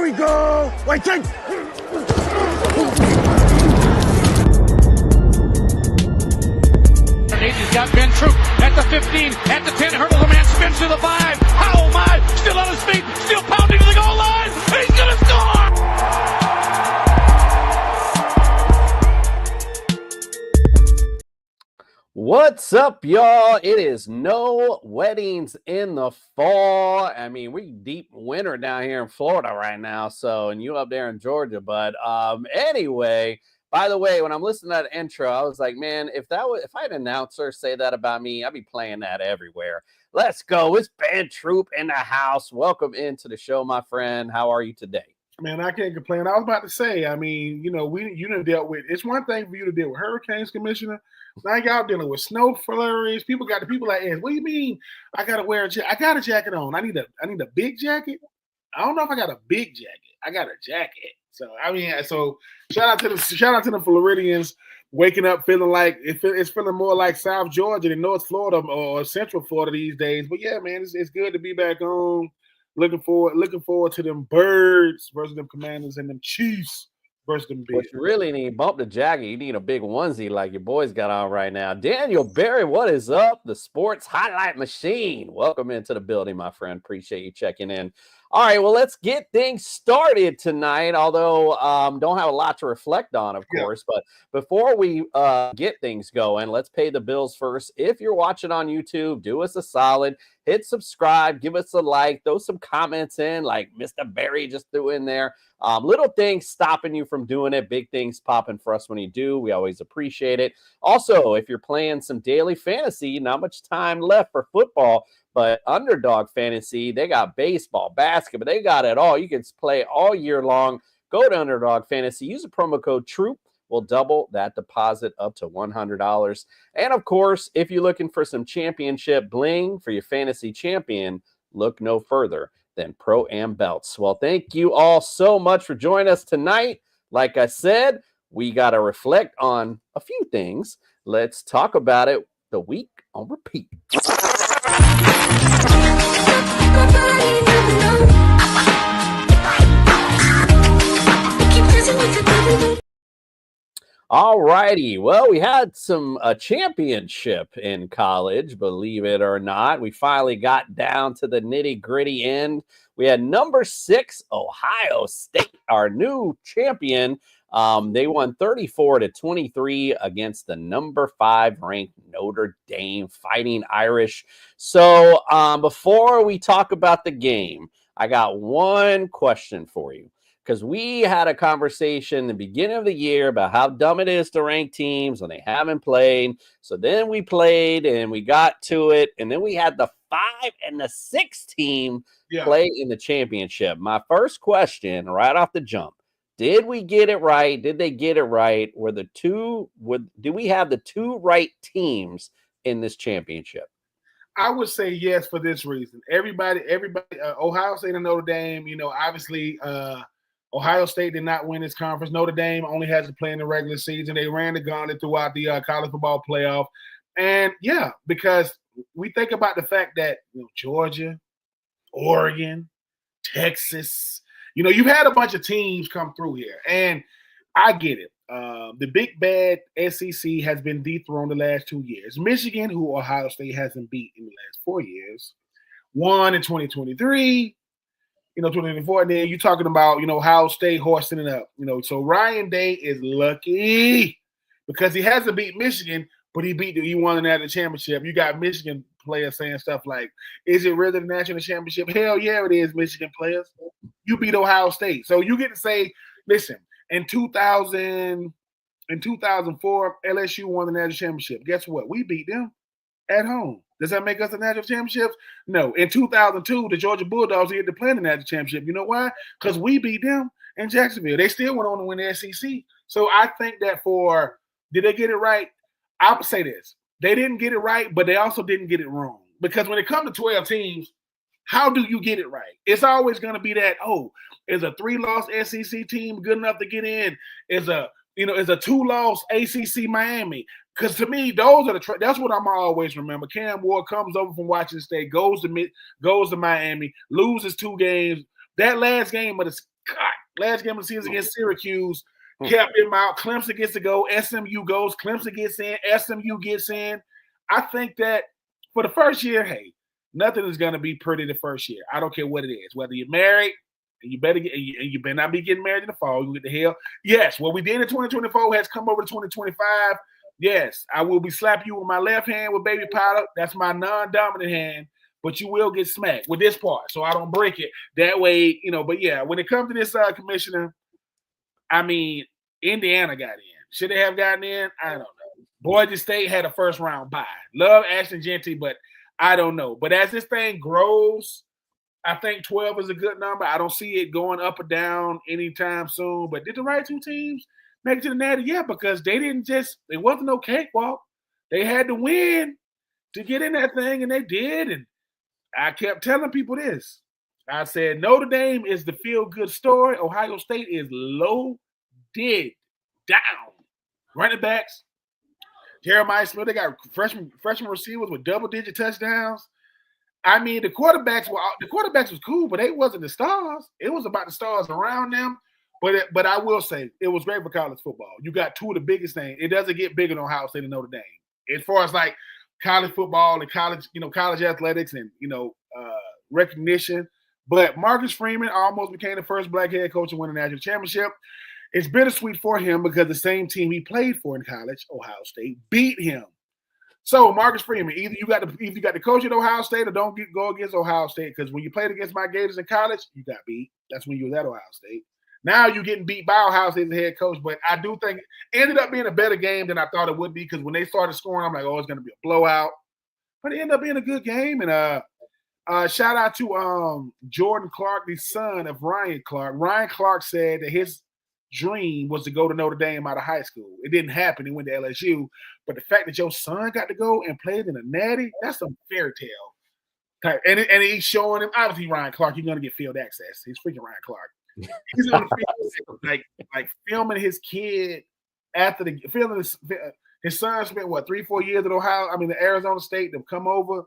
Here we go. Wait, take. He's got Ben Troupe at the 15, at the 10, hurdles a man, spins to the 5. Oh my, still on his feet, still pounding to the goal line. He's gonna score! What's up, y'all? It is no weddings in the fall. I mean, we deep winter down here in Florida right now. So, and you up there in Georgia. But anyway, by the way, when I'm listening to that intro, I was like, man, if I had an announcer say that about me, I'd be playing that everywhere. Let's go. It's Ben Troupe in the house. Welcome into the show, my friend. How are you today? Man, I can't complain. I was about to say, I mean, you done dealt with, it's one thing for you to deal with hurricanes, Commissioner. Now y'all dealing with snow flurries. People like, what do you mean I got to wear a jacket? I got a jacket on. I need a big jacket. I don't know if I got a big jacket. I got a jacket. So, I mean, shout out to the Floridians waking up feeling like it's feeling more like South Georgia than North Florida or Central Florida these days. But yeah, man, it's good to be back home. Looking forward to them Birds versus them Commanders and them Chiefs versus them Bills. But you really need bump the jacket. You need a big onesie like your boys got on right now. Daniel Berry, what is up? The sports highlight machine. Welcome into the building, my friend. Appreciate you checking in. All right, well, let's get things started tonight, although don't have a lot to reflect on, of course. But before we get things going, let's pay the bills first. If you're watching on YouTube, do us a solid. Hit subscribe, give us a like, throw some comments in like Mr. Barry just threw in there. Little things stopping you from doing it, big things popping for us when you do. We always appreciate it. Also, if you're playing some daily fantasy, not much time left for football, but Underdog Fantasy, they got baseball, basketball, they got it all. You can play all year long. Go to Underdog Fantasy, use the promo code Troupe. We'll double that deposit up to $100. And of course, if you're looking for some championship bling for your fantasy champion, look no further than Pro-Am Belts. Well, thank you all so much for joining us tonight. Like I said, we got to reflect on a few things. Let's talk about it. The week on repeat. All righty. Well, we had a championship in college, believe it or not. We finally got down to the nitty-gritty end. We had number 6, Ohio State, our new champion. They won 34-23 against the number 5 ranked Notre Dame Fighting Irish. So before we talk about the game, I got one question for you. Because we had a conversation in the beginning of the year about how dumb it is to rank teams when they haven't played. So then we played and we got to it. And then we had the 5 and the 6 team play in the championship. My first question right off the jump. Did we get it right? Did they get it right? Do we have the 2 right teams in this championship? I would say yes for this reason. Everybody, Ohio State and Notre Dame, obviously Ohio State did not win this conference. Notre Dame only has to play in the regular season. They ran the gauntlet throughout the college football playoff. And, because we think about the fact that Georgia, Oregon, Texas, you've had a bunch of teams come through here. And I get it. The big bad SEC has been dethroned the last 2 years. Michigan, who Ohio State hasn't beat in the last 4 years, won in 2023. 2024, and then you're talking about, Ohio State hoisting it up. So Ryan Day is lucky because he hasn't beat Michigan, but he won the national championship. You got Michigan players saying stuff like, is it really the national championship? Hell yeah, it is, Michigan players. You beat Ohio State. So you get to say, listen, in 2004, LSU won the national championship. Guess what? We beat them at home. Does that make us a national championship? No. In 2002, the Georgia Bulldogs didn't get to play in the national championship. You know why? Because we beat them in Jacksonville. They still went on to win the SEC. So I think that did they get it right? I would say this. They didn't get it right, but they also didn't get it wrong. Because when it comes to 12 teams, how do you get it right? It's always going to be that, is a 3-loss SEC team good enough to get in? Is a 2-loss ACC Miami? Because to me, those are that's what I'm always remember. Cam Ward comes over from Washington State, goes to Miami, loses 2 games. That last game of God, last game of the season against Syracuse kept him out. Clemson gets to go. SMU goes. Clemson gets in. SMU gets in. I think that for the first year, hey, nothing is going to be pretty the first year. I don't care what it is. Whether you're married, and you better not be getting married in the fall. You get the hell. Yes, what we did in 2024 has come over to 2025. Yes, I will be slapping you with my left hand with baby powder. That's my non-dominant hand. But you will get smacked with this part, so I don't break it. That way, But yeah, when it comes to this commissioner, I mean, Indiana got in. Should they have gotten in? I don't know. Boise State had a first round bye. Love Ashton Genty, but I don't know. But as this thing grows, I think 12 is a good number. I don't see it going up or down anytime soon. But did the right two teams make it to the Natty? Yeah, because it wasn't no cakewalk. They had to win to get in that thing, and they did. And I kept telling people this. I said Notre Dame is the feel-good story. Ohio State is loaded down. Running backs, Jeremiah Smith, they got freshman receivers with double-digit touchdowns. I mean, the quarterbacks was cool, but they wasn't the stars. It was about the stars around them. But I will say it was great for college football. You got two of the biggest things. It doesn't get bigger than Ohio State and Notre Dame. As far as like college football and college athletics and recognition. But Marcus Freeman almost became the first black head coach to win a national championship. It's bittersweet for him because the same team he played for in college, Ohio State, beat him. So Marcus Freeman, either you got the coach at Ohio State or don't go against Ohio State, because when you played against my Gators in college, you got beat. That's when you was at Ohio State. Now you're getting beat by Ohio State as a head coach, but I do think it ended up being a better game than I thought it would be, because when they started scoring, I'm like, oh, it's going to be a blowout. But it ended up being a good game. And shout out to Jordan Clark, the son of Ryan Clark. Ryan Clark said that his dream was to go to Notre Dame out of high school. It didn't happen. He went to LSU. But the fact that your son got to go and played in a natty, that's some fairy tale. And he's showing him, obviously Ryan Clark, you're going to get field access. He's freaking Ryan Clark. He's going to like filming his kid after his son spent 3-4 years at the Arizona State, to come over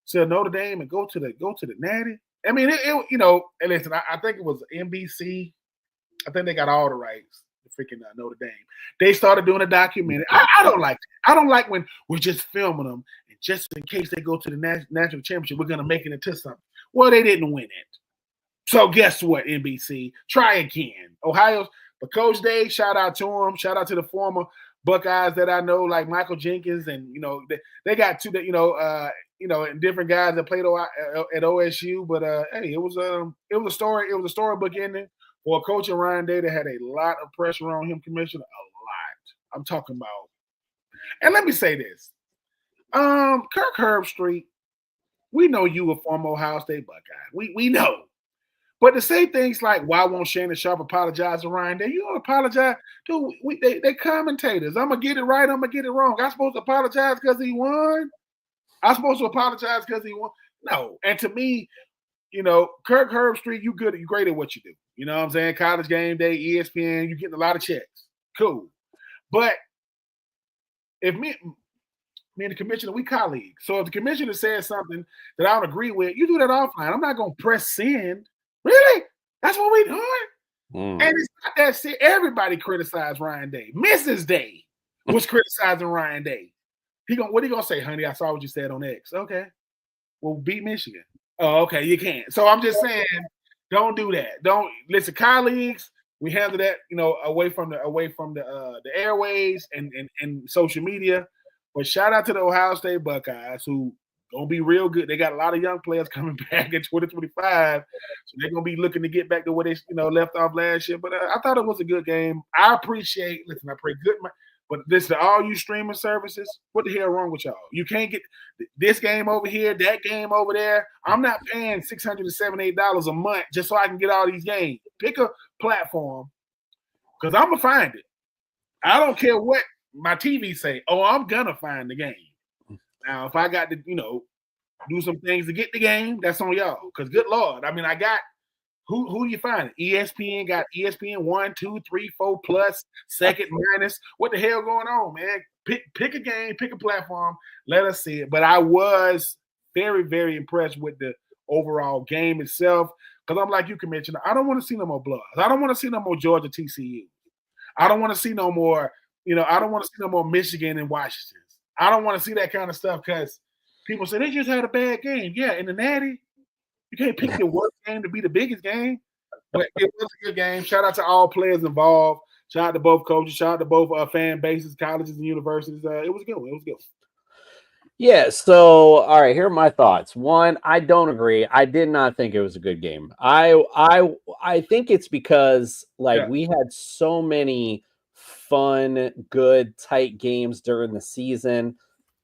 to Notre Dame and go to the natty. I mean, and listen, I think it was NBC. I think they got all the rights to freaking Notre Dame. They started doing a documentary. I don't like that. I don't like when we're just filming them, and just in case they go to the national championship, we're going to make it into something. Well, they didn't win it. So guess what, NBC? Try again. But Coach Dave, shout out to him. Shout out to the former Buckeyes that I know, like Michael Jenkins, and they got two that and different guys that played at OSU. But hey, it was a story. It was a storybook ending for a coach in Ryan Day that had a lot of pressure on him, Commissioner. A lot. I'm talking about. And let me say this, Kirk Herbstreit, we know you a former Ohio State Buckeye. We know. But to say things like, why won't Shannon Sharp apologize to Ryan Day? You don't apologize. Dude, they commentators. I'm going to get it right. I'm going to get it wrong. I'm supposed to apologize because he won? I'm supposed to apologize because he won? No. And to me, Kirk Herbstreit, you good. You great at what you do. You know what I'm saying? College Game Day, ESPN, you're getting a lot of checks. Cool. But if me and the commissioner, we colleagues. So if the commissioner says something that I don't agree with, you do that offline. I'm not going to press send. Really? That's what we doing? And it's not that shit. Everybody criticized Ryan Day. Mrs. Day was criticizing Ryan Day. What are you gonna say, honey? I saw what you said on X. Okay. Well, beat Michigan. Oh, okay, you can't. So I'm just saying, don't do that. Don't listen, colleagues. We handle that, away from the airways and social media. But shout out to the Ohio State Buckeyes, who gonna be real good. They got a lot of young players coming back in 2025, so they're gonna be looking to get back to where they left off last year. But I thought it was a good game. I appreciate. Listen, I pray good. But listen, to all you streaming services, what the hell wrong with y'all? You can't get this game over here, that game over there. I'm not paying $678 a month just so I can get all these games. Pick a platform, because I'm gonna find it. I don't care what my TV say. Oh, I'm gonna find the game. Now, if I got to, do some things to get the game, that's on y'all. Because good Lord, I mean, I got who do you find? ESPN got ESPN 1, 2, 3, 4 plus, second minus. What the hell going on, man? Pick a game, pick a platform, let us see it. But I was very, very impressed with the overall game itself. Because I'm like you, Commissioner. I don't want to see no more blowouts. I don't want to see no more Georgia TCU. I don't want to see no more, I don't want to see no more Michigan and Washington. I don't want to see that kind of stuff because people say they just had a bad game. Yeah, in the Natty, you can't pick your worst game to be the biggest game. But it was a good game. Shout out to all players involved. Shout out to both coaches. Shout out to both fan bases, colleges, and universities. It was good. It was good. Yeah, so all right, here are my thoughts. One, I don't agree. I did not think it was a good game. I think it's because we had so many fun, good, tight games during the season.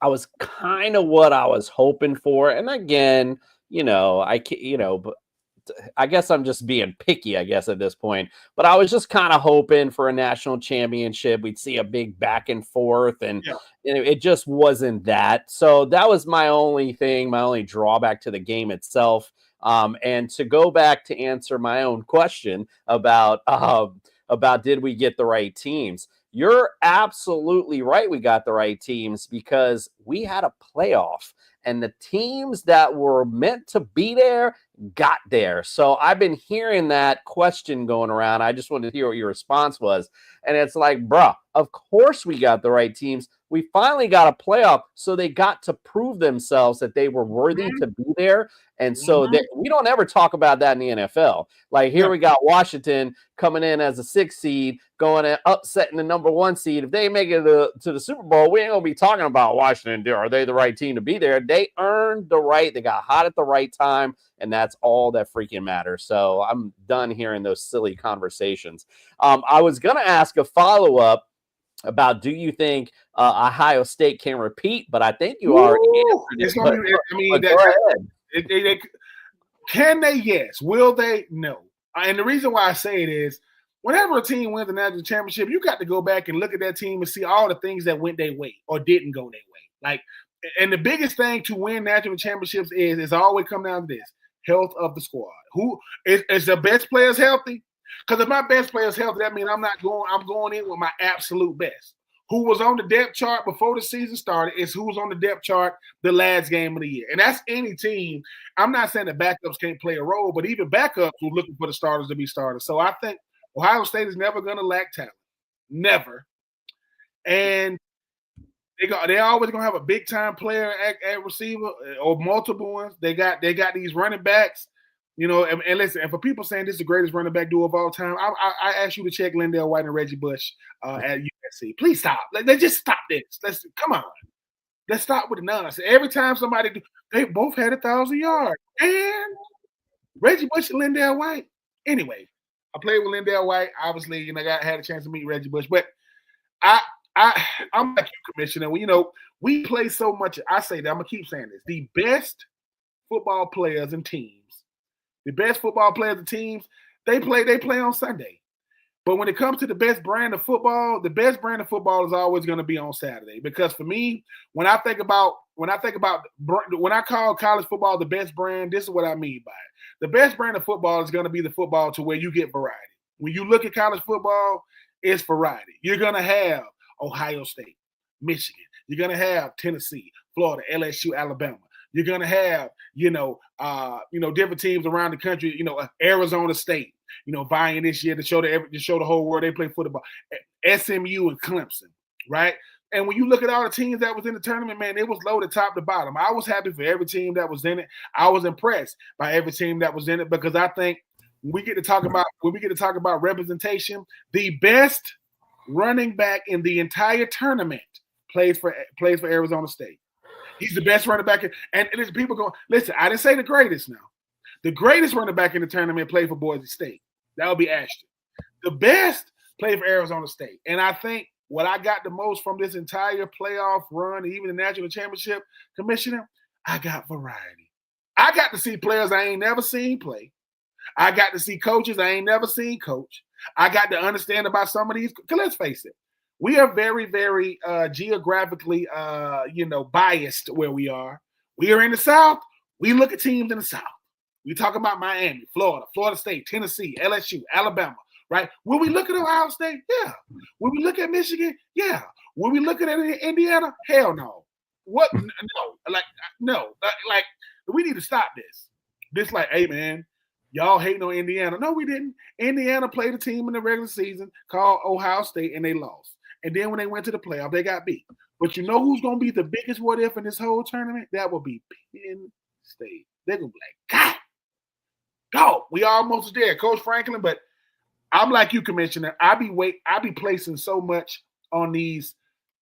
I was kind of what I was hoping for. And again, but I guess I'm just being picky, I guess, at this point. But I was just kind of hoping for a national championship. We'd see a big back and forth, and it just wasn't that. So that was my only thing, my only drawback to the game itself. And to go back to answer my own question about did we get the right teams? You're absolutely right. We got the right teams because we had a playoff. And the teams that were meant to be there got there. So I've been hearing that question going around. I just wanted to hear what your response was. And it's like, bruh, of course we got the right teams. We finally got a playoff, so they got to prove themselves that they were worthy to be there. And so we don't ever talk about that in the NFL. Like here we got Washington coming in as a 6th seed, going and upsetting the number 1 seed. If they make it to the Super Bowl, we ain't going to be talking about Washington. Are they the right team to be there? They earned the right. They got hot at the right time, and that's all that freaking matters. So I'm done hearing those silly conversations. I was going to ask a follow-up about do you think Ohio State can repeat, but I think you already answered it. Can they? Yes. Will they? No. And the reason why I say it is whenever a team wins the national championship, you got to go back and look at that team and see all the things that went their way or didn't go their way. And the biggest thing to win national championships is always come down to this: health of the squad. Who is the best players healthy? Because if my best player's healthy, that means I'm going in with my absolute best. Who was on the depth chart before the season started is who was on the depth chart the last game of the year. And that's any team. I'm not saying that backups can't play a role, but even backups were looking for the starters to be starters. So I think Ohio State is never going to lack talent. Never. And they're always going to have a big-time player at receiver or multiple ones. They got these running backs. And listen, and for people saying this is the greatest running back duo of all time, I ask you to check Lindell White and Reggie Bush at USC. Please stop. Let's just stop this. Come on. Let's stop with the nonsense. Every time somebody they both had 1,000 yards. And Reggie Bush and Lindell White. Anyway, I played with Lindell White. Obviously, I had a chance to meet Reggie Bush. But I'm like you, Commissioner. We play so much. I say that. I'm going to keep saying this. The best football players and teams, the best football players and teams, they play on Sunday. But when it comes to the best brand of football, the best brand of football is always going to be on Saturday. Because for me, when I call college football the best brand, this is what I mean by it. The best brand of football is going to be the football to where you get variety. When you look at college football, it's variety. You're going to have Ohio State, Michigan. You're going to have Tennessee, Florida, LSU, Alabama. You're going to have, different teams around the country, Arizona State, vying this year to show the whole world they play football. SMU and Clemson, right? And when you look at all the teams that was in the tournament, man, it was loaded top to bottom. I was happy for every team that was in it. I was impressed by every team that was in it because I think when we get to talk about representation, the best running back in the entire tournament plays for Arizona State. He's the best running back. And there's people going, listen, I didn't say the greatest now. The greatest running back in the tournament played for Boise State. That would be Ashton. The best played for Arizona State. And I think what I got the most from this entire playoff run, even the national championship, Commissioner, I got variety. I got to see players I ain't never seen play. I got to see coaches I ain't never seen coach. I got to understand about some of these. Because let's face it, we are very, very geographically, biased where we are. We are in the South. We look at teams in the South. We talk about Miami, Florida, Florida State, Tennessee, LSU, Alabama, right? When we look at Ohio State, yeah. When we look at Michigan, yeah. When we look at Indiana, hell no. What? No. No. We need to stop this. This hey, man, Y'all hating on Indiana. No, we didn't. Indiana played a team in the regular season called Ohio State, and they lost. And then when they went to the playoff, they got beat. But you know who's going to be the biggest what if in this whole tournament? That will be Penn State. They're going to be like, God, we almost there, Coach Franklin. But I'm like you, Commissioner. I be placing so much on these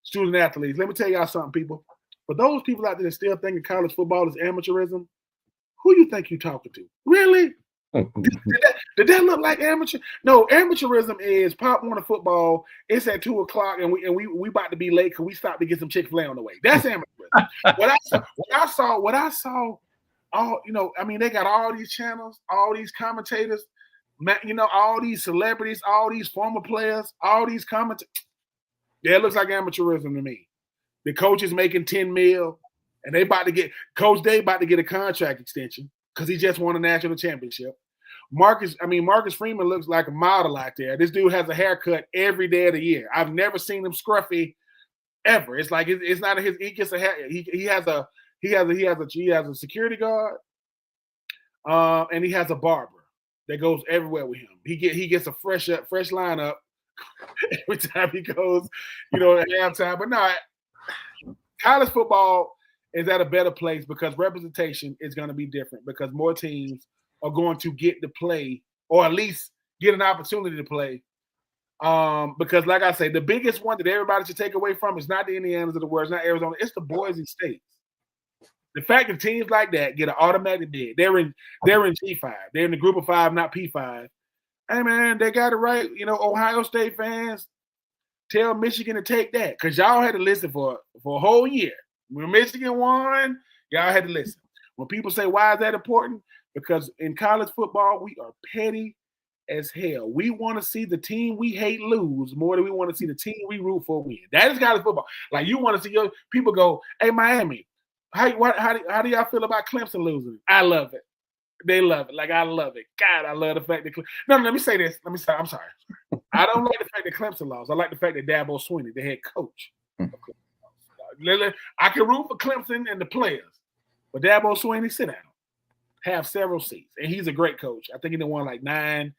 student athletes. Let me tell y'all something, people. For those people out there that still thinking college football is amateurism, who you think you're talking to? Really? Did that look like amateur? No, amateurism is Pop Warner football. It's at 2:00 and we about to be late because we stopped to get some Chick-fil-A on the way. That's amateurism. what I saw, all they got all these channels, all these commentators, all these celebrities, all these former players, all these commentators. Yeah, it looks like amateurism to me. The coach is making $10 million, and Coach Day about to get a contract extension because he just won a national championship. Marcus Freeman looks like a model out there. This dude has a haircut every day of the year. I've never seen him scruffy ever. It's like it's not his. He gets a hair. He has a security guard, and he has a barber that goes everywhere with him. He gets a fresh lineup every time he goes, at halftime. But no, college football is at a better place because representation is going to be different because more teams are going to get to play or at least get an opportunity to play. Because like I say, the biggest one that everybody should take away from is not the Indianas of the world, it's not Arizona, it's the Boise States. The fact that teams like that get an automatic bid, they're in G5, they're in the group of 5, not P5. Hey man, they got it right. Ohio State fans, tell Michigan to take that because y'all had to listen for a whole year. When Michigan won, y'all had to listen. When people say, why is that important? Because in college football, we are petty as hell. We want to see the team we hate lose more than we want to see the team we root for win. That is college football. Like you want to see your people go, hey, Miami, how do y'all feel about Clemson losing? I love it. They love it. Like I love it. God, I love the fact that No, let me say this. I'm sorry. I don't like the fact that Clemson lost. I like the fact that Dabo Swinney, the head coach. I can root for Clemson and the players, but Dabo Swinney, sit down. Have several seats, and he's a great coach. I think he won like 9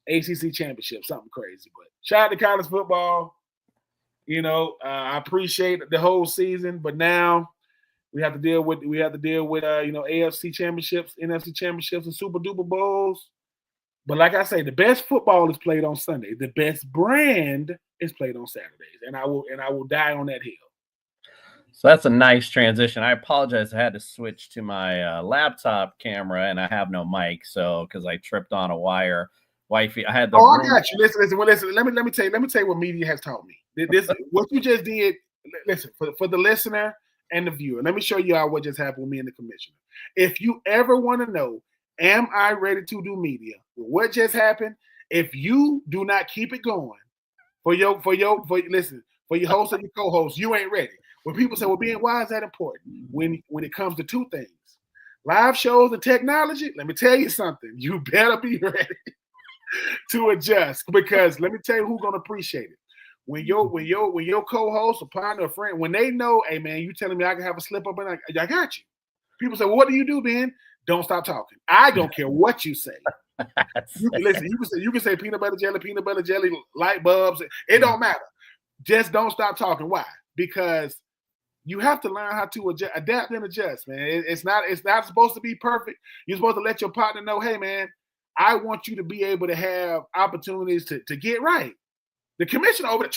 ACC championships, something crazy. But shout out to college football. I appreciate the whole season, but now we have to deal with AFC championships, NFC championships, and Super Duper Bowls. But like I say, the best football is played on Sunday. The best brand is played on Saturdays, and I will die on that hill. So that's a nice transition. I apologize. I had to switch to my laptop camera, and I have no mic, because I tripped on a wire. Wifey, I had the. Oh, I got you. Listen. Let me tell you what media has taught me. This what you just did. Listen for the listener and the viewer. Let me show you all what just happened with me and the commissioner. If you ever want to know, am I ready to do media? What just happened? If you do not keep it going for your host and your co-host, you ain't ready. When people say, well, Ben, why is that important? When it comes to two things, live shows and technology, let me tell you something. You better be ready to adjust because let me tell you who's going to appreciate it. When your co-host, a partner, a friend, when they know, hey, man, you telling me I can have a slip up and I got you. People say, well, what do you do, Ben? Don't stop talking. I don't care what you say. You can say peanut butter jelly, light bulbs. It don't matter. Just don't stop talking. Why? Because you have to learn how to adapt and adjust, man. It's not supposed to be perfect. You're supposed to let your partner know, hey, man, I want you to be able to have opportunities to get right. The commissioner over there,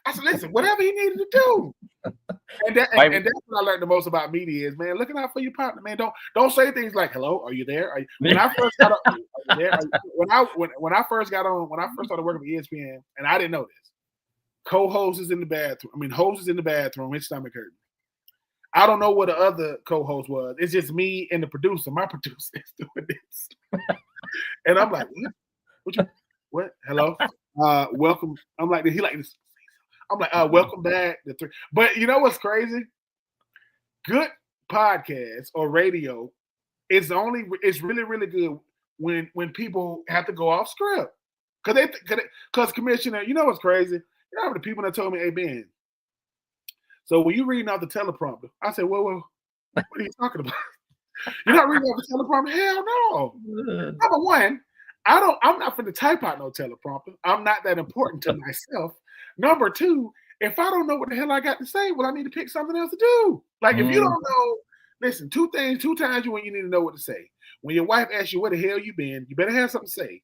I said, listen, whatever he needed to do. And that's what I learned the most about media is, man, looking out for your partner, man. Don't say things like, hello, are you there? When I first got on, when I first started working for ESPN, and I didn't know this, co-host is in the bathroom. Host is in the bathroom, his stomach hurting. I don't know what the other co-host was. It's just me and the producer. My producer is doing this. And I'm like, what? Hello? Welcome. I'm like, he like this. I'm like, welcome back. But you know what's crazy? Good podcast or radio it's really, really good when people have to go off script. Because Commissioner, you know what's crazy? You know how many people that told me, hey, Ben, so when you reading out the teleprompter, I said, well, what are you talking about? You're not reading off a teleprompter? Hell no. Number one, I'm not finna type out no teleprompter. I'm not that important to myself. Number two, if I don't know what the hell I got to say, well, I need to pick something else to do. Like if you don't know, listen, two times when you need to know what to say. When your wife asks you where the hell you been, you better have something to say.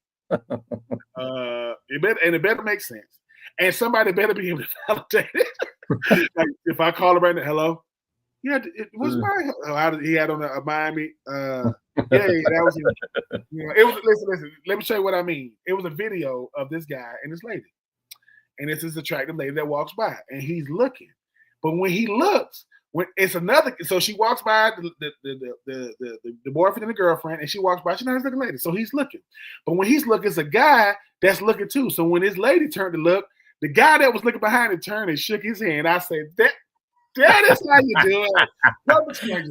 It better make sense. And somebody better be able to validate it. Like if I call her right now, hello? Yeah, it was he had on a Miami. Yeah, that was him. You know, it was listen, let me show you what I mean. It was a video of this guy and this lady. And it's this attractive lady that walks by and he's looking. But when he looks, when it's another, so she walks by the boyfriend and the girlfriend, and she walks by, she's not looking lady. So he's looking. But when he's looking, it's a guy that's looking too. So when his lady turned to look, the guy that was looking behind it turned and shook his hand. I said, that is how you do it.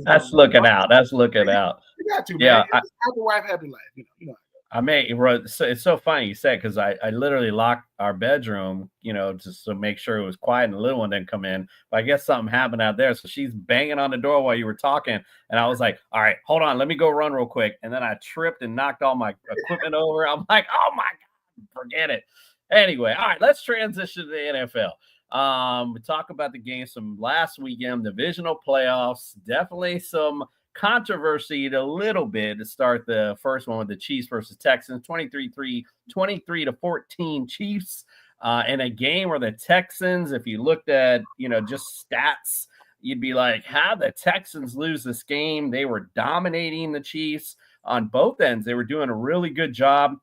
That's looking out. That's looking out. You got to, man. Happy wife, happy life. You know. I mean, it's so funny you said, because I literally locked our bedroom, you know, just to make sure it was quiet and the little one didn't come in. But I guess something happened out there. So she's banging on the door while you were talking. And I was like, all right, hold on. Let me go run real quick. And then I tripped and knocked all my equipment over. I'm like, oh, my God, forget it. Anyway, all right, let's transition to the NFL. We talk about the games from last weekend, divisional playoffs, definitely some controversy a little bit to start the first one with the Chiefs versus Texans, 23-14 Chiefs, in a game where the Texans, if you looked at, you know, just stats, you'd be like, how the Texans lose this game? They were dominating the Chiefs on both ends. They were doing a really good job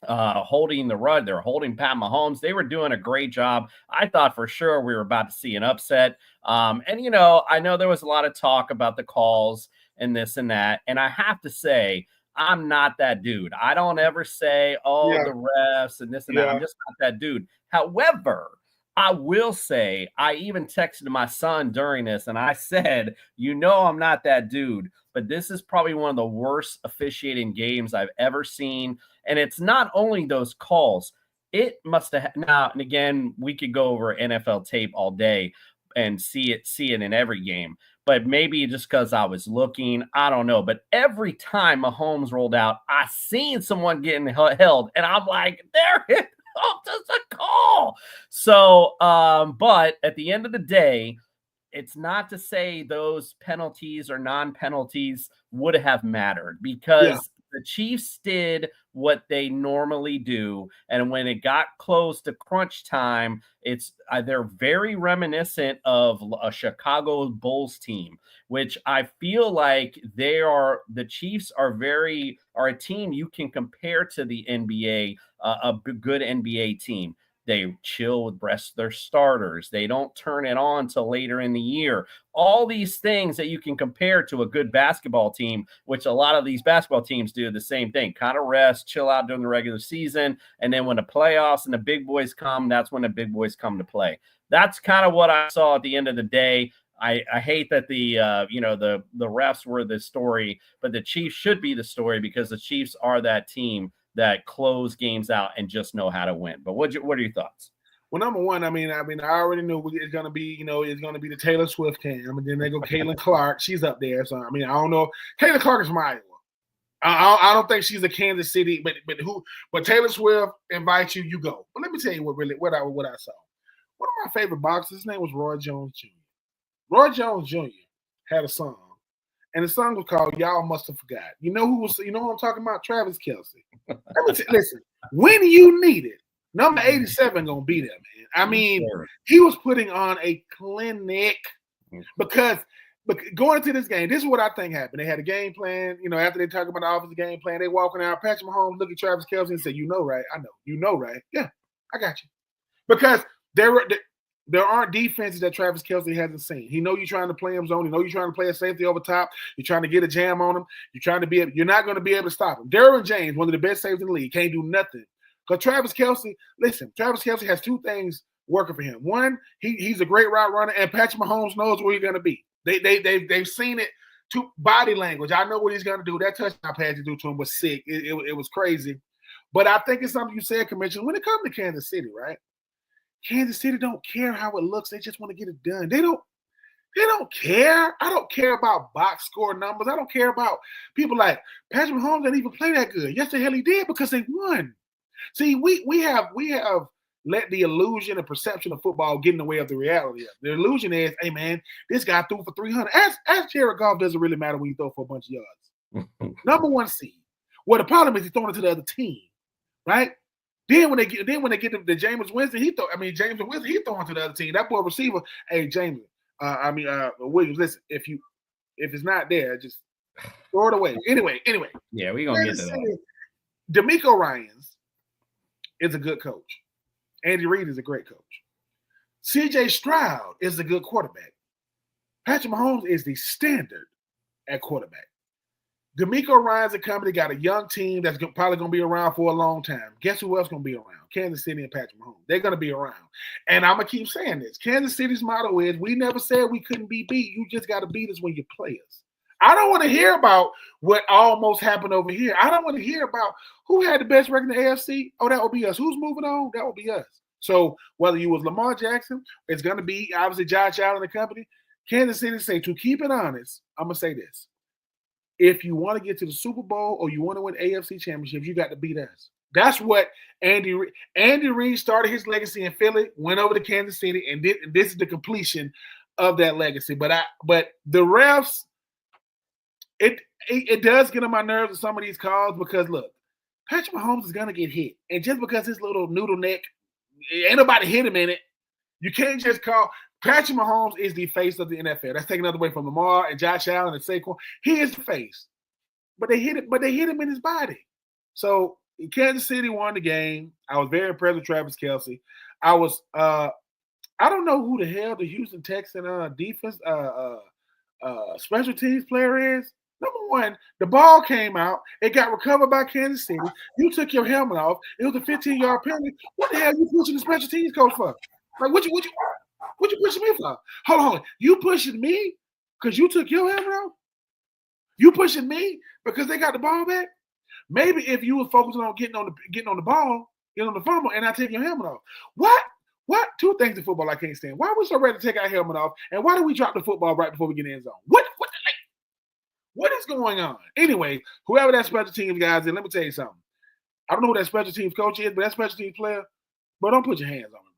holding the run. They're holding Pat Mahomes. They were doing a great job. I thought for sure we were about to see an upset. And, you know, I know there was a lot of talk about the calls and this and that. And I have to say, I'm not that dude. I don't ever say, the refs and this and that. I'm just not that dude. However, I will say, I even texted my son during this and I said, you know, I'm not that dude, but this is probably one of the worst officiating games I've ever seen. And it's not only those calls, it must have now, and again, we could go over NFL tape all day and see it in every game. But maybe just because I was looking, I don't know. But every time Mahomes rolled out, I seen someone getting held, and I'm like, there it is a call. So, but at the end of the day, it's not to say those penalties or non-penalties would have mattered, because the Chiefs did what they normally do. And when it got close to crunch time, they're very reminiscent of a Chicago Bulls team, which I feel like the Chiefs are a team you can compare to the NBA, a good NBA team. They chill with their starters. They don't turn it on till later in the year. All these things that you can compare to a good basketball team, which a lot of these basketball teams do the same thing. Kind of rest, chill out during the regular season. And then when the playoffs and the big boys come, that's when the big boys come to play. That's kind of what I saw at the end of the day. I hate that the refs were the story, but the Chiefs should be the story, because the Chiefs are that team that close games out and just know how to win. But what are your thoughts? Well, number one, I mean, I already knew it's gonna be, it's gonna be the Taylor Swift cam, and then they go Caitlin Clark. She's up there, so I mean, I don't know. Caitlin Clark is from Iowa. I don't think she's a Kansas City, but Taylor Swift invites you, you go. But let me tell you what I saw. One of my favorite boxers, his name was Roy Jones Jr. Roy Jones Jr. had a song, and the song was called "Y'all Must Have Forgot." You know who I'm talking about? Travis Kelce. Listen, when you need it, number 87 gonna be there, man. I mean, he was putting on a clinic, because going into this game, this is what I think happened. They had a game plan. After they talk about the offensive game plan, they walking out. Patrick Mahomes look at Travis Kelce and say, "You know, right? I know. You know, right? Yeah, I got you." Because there aren't defenses that Travis Kelce hasn't seen. He know you're trying to play him zone. He know you're trying to play a safety over top. You're trying to get a jam on him. You're not going to be able to stop him. Derwin James, one of the best safeties in the league, can't do nothing. Because Travis Kelce has two things working for him. One, he's a great route runner, and Patrick Mahomes knows where he's going to be. They've seen it to body language. I know what he's going to do. That touchdown pass to do to him was sick. It was crazy. But I think it's something you said, Commissioner, when it comes to Kansas City, right? Kansas City don't care how it looks. They just want to get it done. They don't care. I don't care about box score numbers. I don't care about people like Patrick Mahomes didn't even play that good. Yes, the hell he did because they won. See, we have let the illusion and perception of football get in the way of the reality. The illusion is, hey man, this guy threw for 300. Ask Jared Goff, doesn't really matter when you throw for a bunch of yards. Number one seed. Well, the problem is he's throwing it to the other team, right? Then when they get to James Winston, James Winston, he's throwing to the other team. That boy receiver, hey James, Williams, listen, if it's not there, just throw it away. Anyway. Yeah, we're gonna get to that. DeMeco Ryans is a good coach. Andy Reid is a great coach. CJ Stroud is a good quarterback. Patrick Mahomes is the standard at quarterback. DeMeco Ryans and company got a young team that's probably going to be around for a long time. Guess who else going to be around? Kansas City and Patrick Mahomes. They're going to be around. And I'm going to keep saying this. Kansas City's motto is, we never said we couldn't be beat. You just got to beat us when you play us. I don't want to hear about what almost happened over here. I don't want to hear about who had the best record in the AFC. Oh, that would be us. Who's moving on? That would be us. So whether you was Lamar Jackson, it's going to be obviously Josh Allen and company. Kansas City say, to keep it honest, I'm going to say this. If you want to get to the Super Bowl or you want to win AFC championships, you got to beat us. That's what Andy Reid started his legacy in Philly, went over to Kansas City, and this is the completion of that legacy. But the refs, it does get on my nerves with some of these calls because look, Patrick Mahomes is gonna get hit, and just because his little noodle neck, ain't nobody hit him in it. You can't just call. Patrick Mahomes is the face of the NFL. That's taking nothing away from Lamar and Josh Allen and Saquon. He is the face, but they hit him in his body. So Kansas City won the game. I was very impressed with Travis Kelce. I don't know who the hell the Houston Texans defense special teams player is. Number one, the ball came out. It got recovered by Kansas City. You took your helmet off. It was a 15-yard penalty. What the hell are you pushing the special teams coach for? Like, what you pushing me for? Hold on. You pushing me because you took your helmet off? You pushing me because they got the ball back? Maybe if you were focusing on getting on the ball, getting on the fumble, and not taking your helmet off. What? Two things in football I can't stand. Why are we so ready to take our helmet off? And why do we drop the football right before we get in the end zone? What is going on? Anyway, whoever that special teams guy is, let me tell you something. I don't know who that special teams coach is, but that special teams player, but don't put your hands on him,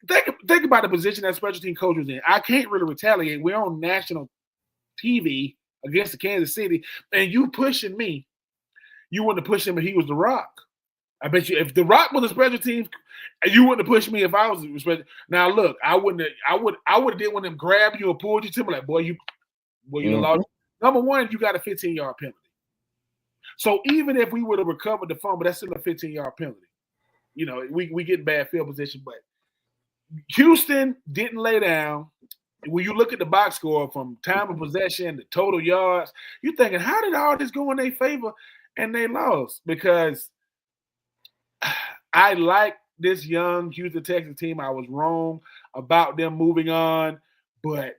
bro. Think about the position that special team coach was in. I can't really retaliate. We're on national TV against the Kansas City, and you pushing me. You wouldn't have pushed him if he was The Rock. I bet you if The Rock was a special teams, you wouldn't have pushed me if I was a special. Now look, I would have did one of them grab you or pulled you to me like, boy, you lost. Number one, you got a 15-yard penalty. So even if we would have recovered the fumble, that's still a 15-yard penalty. You know, we get bad field position, but Houston didn't lay down. When you look at the box score from time of possession, the total yards, you're thinking, how did all this go in their favor? And they lost because I like this young Houston Texans team. I was wrong about them moving on, but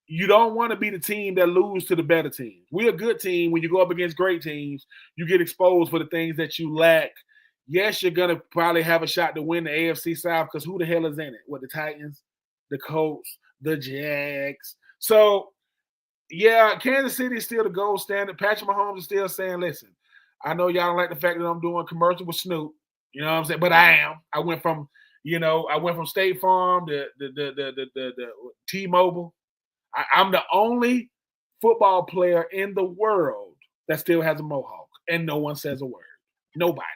you don't want to be the team that lose to the better teams. We're a good team. When you go up against great teams, you get exposed for the things that you lack. Yes, you're going to probably have a shot to win the AFC South because who the hell is in it? What, the Titans, the Colts, the Jags. So, yeah, Kansas City is still the gold standard. Patrick Mahomes is still saying, listen, I know y'all don't like the fact that I'm doing commercial with Snoop. You know what I'm saying? But I am. I went from State Farm to the T-Mobile. I'm the only football player in the world that still has a mohawk, and no one says a word. Nobody.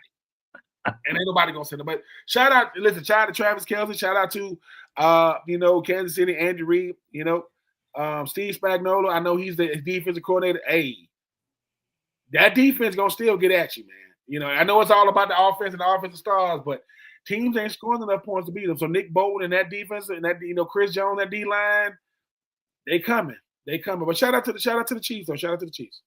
And ain't nobody gonna say no. But shout out to Travis Kelce. Shout out to Kansas City, Andy Reid. Steve Spagnuolo. I know he's the defensive coordinator. Hey, that defense gonna still get at you, man. I know it's all about the offense and the offensive stars, but teams ain't scoring enough points to beat them. So Nick Bolton and that defense and that Chris Jones, that D line. They coming. But shout out to the Chiefs, though. Shout out to the Chiefs.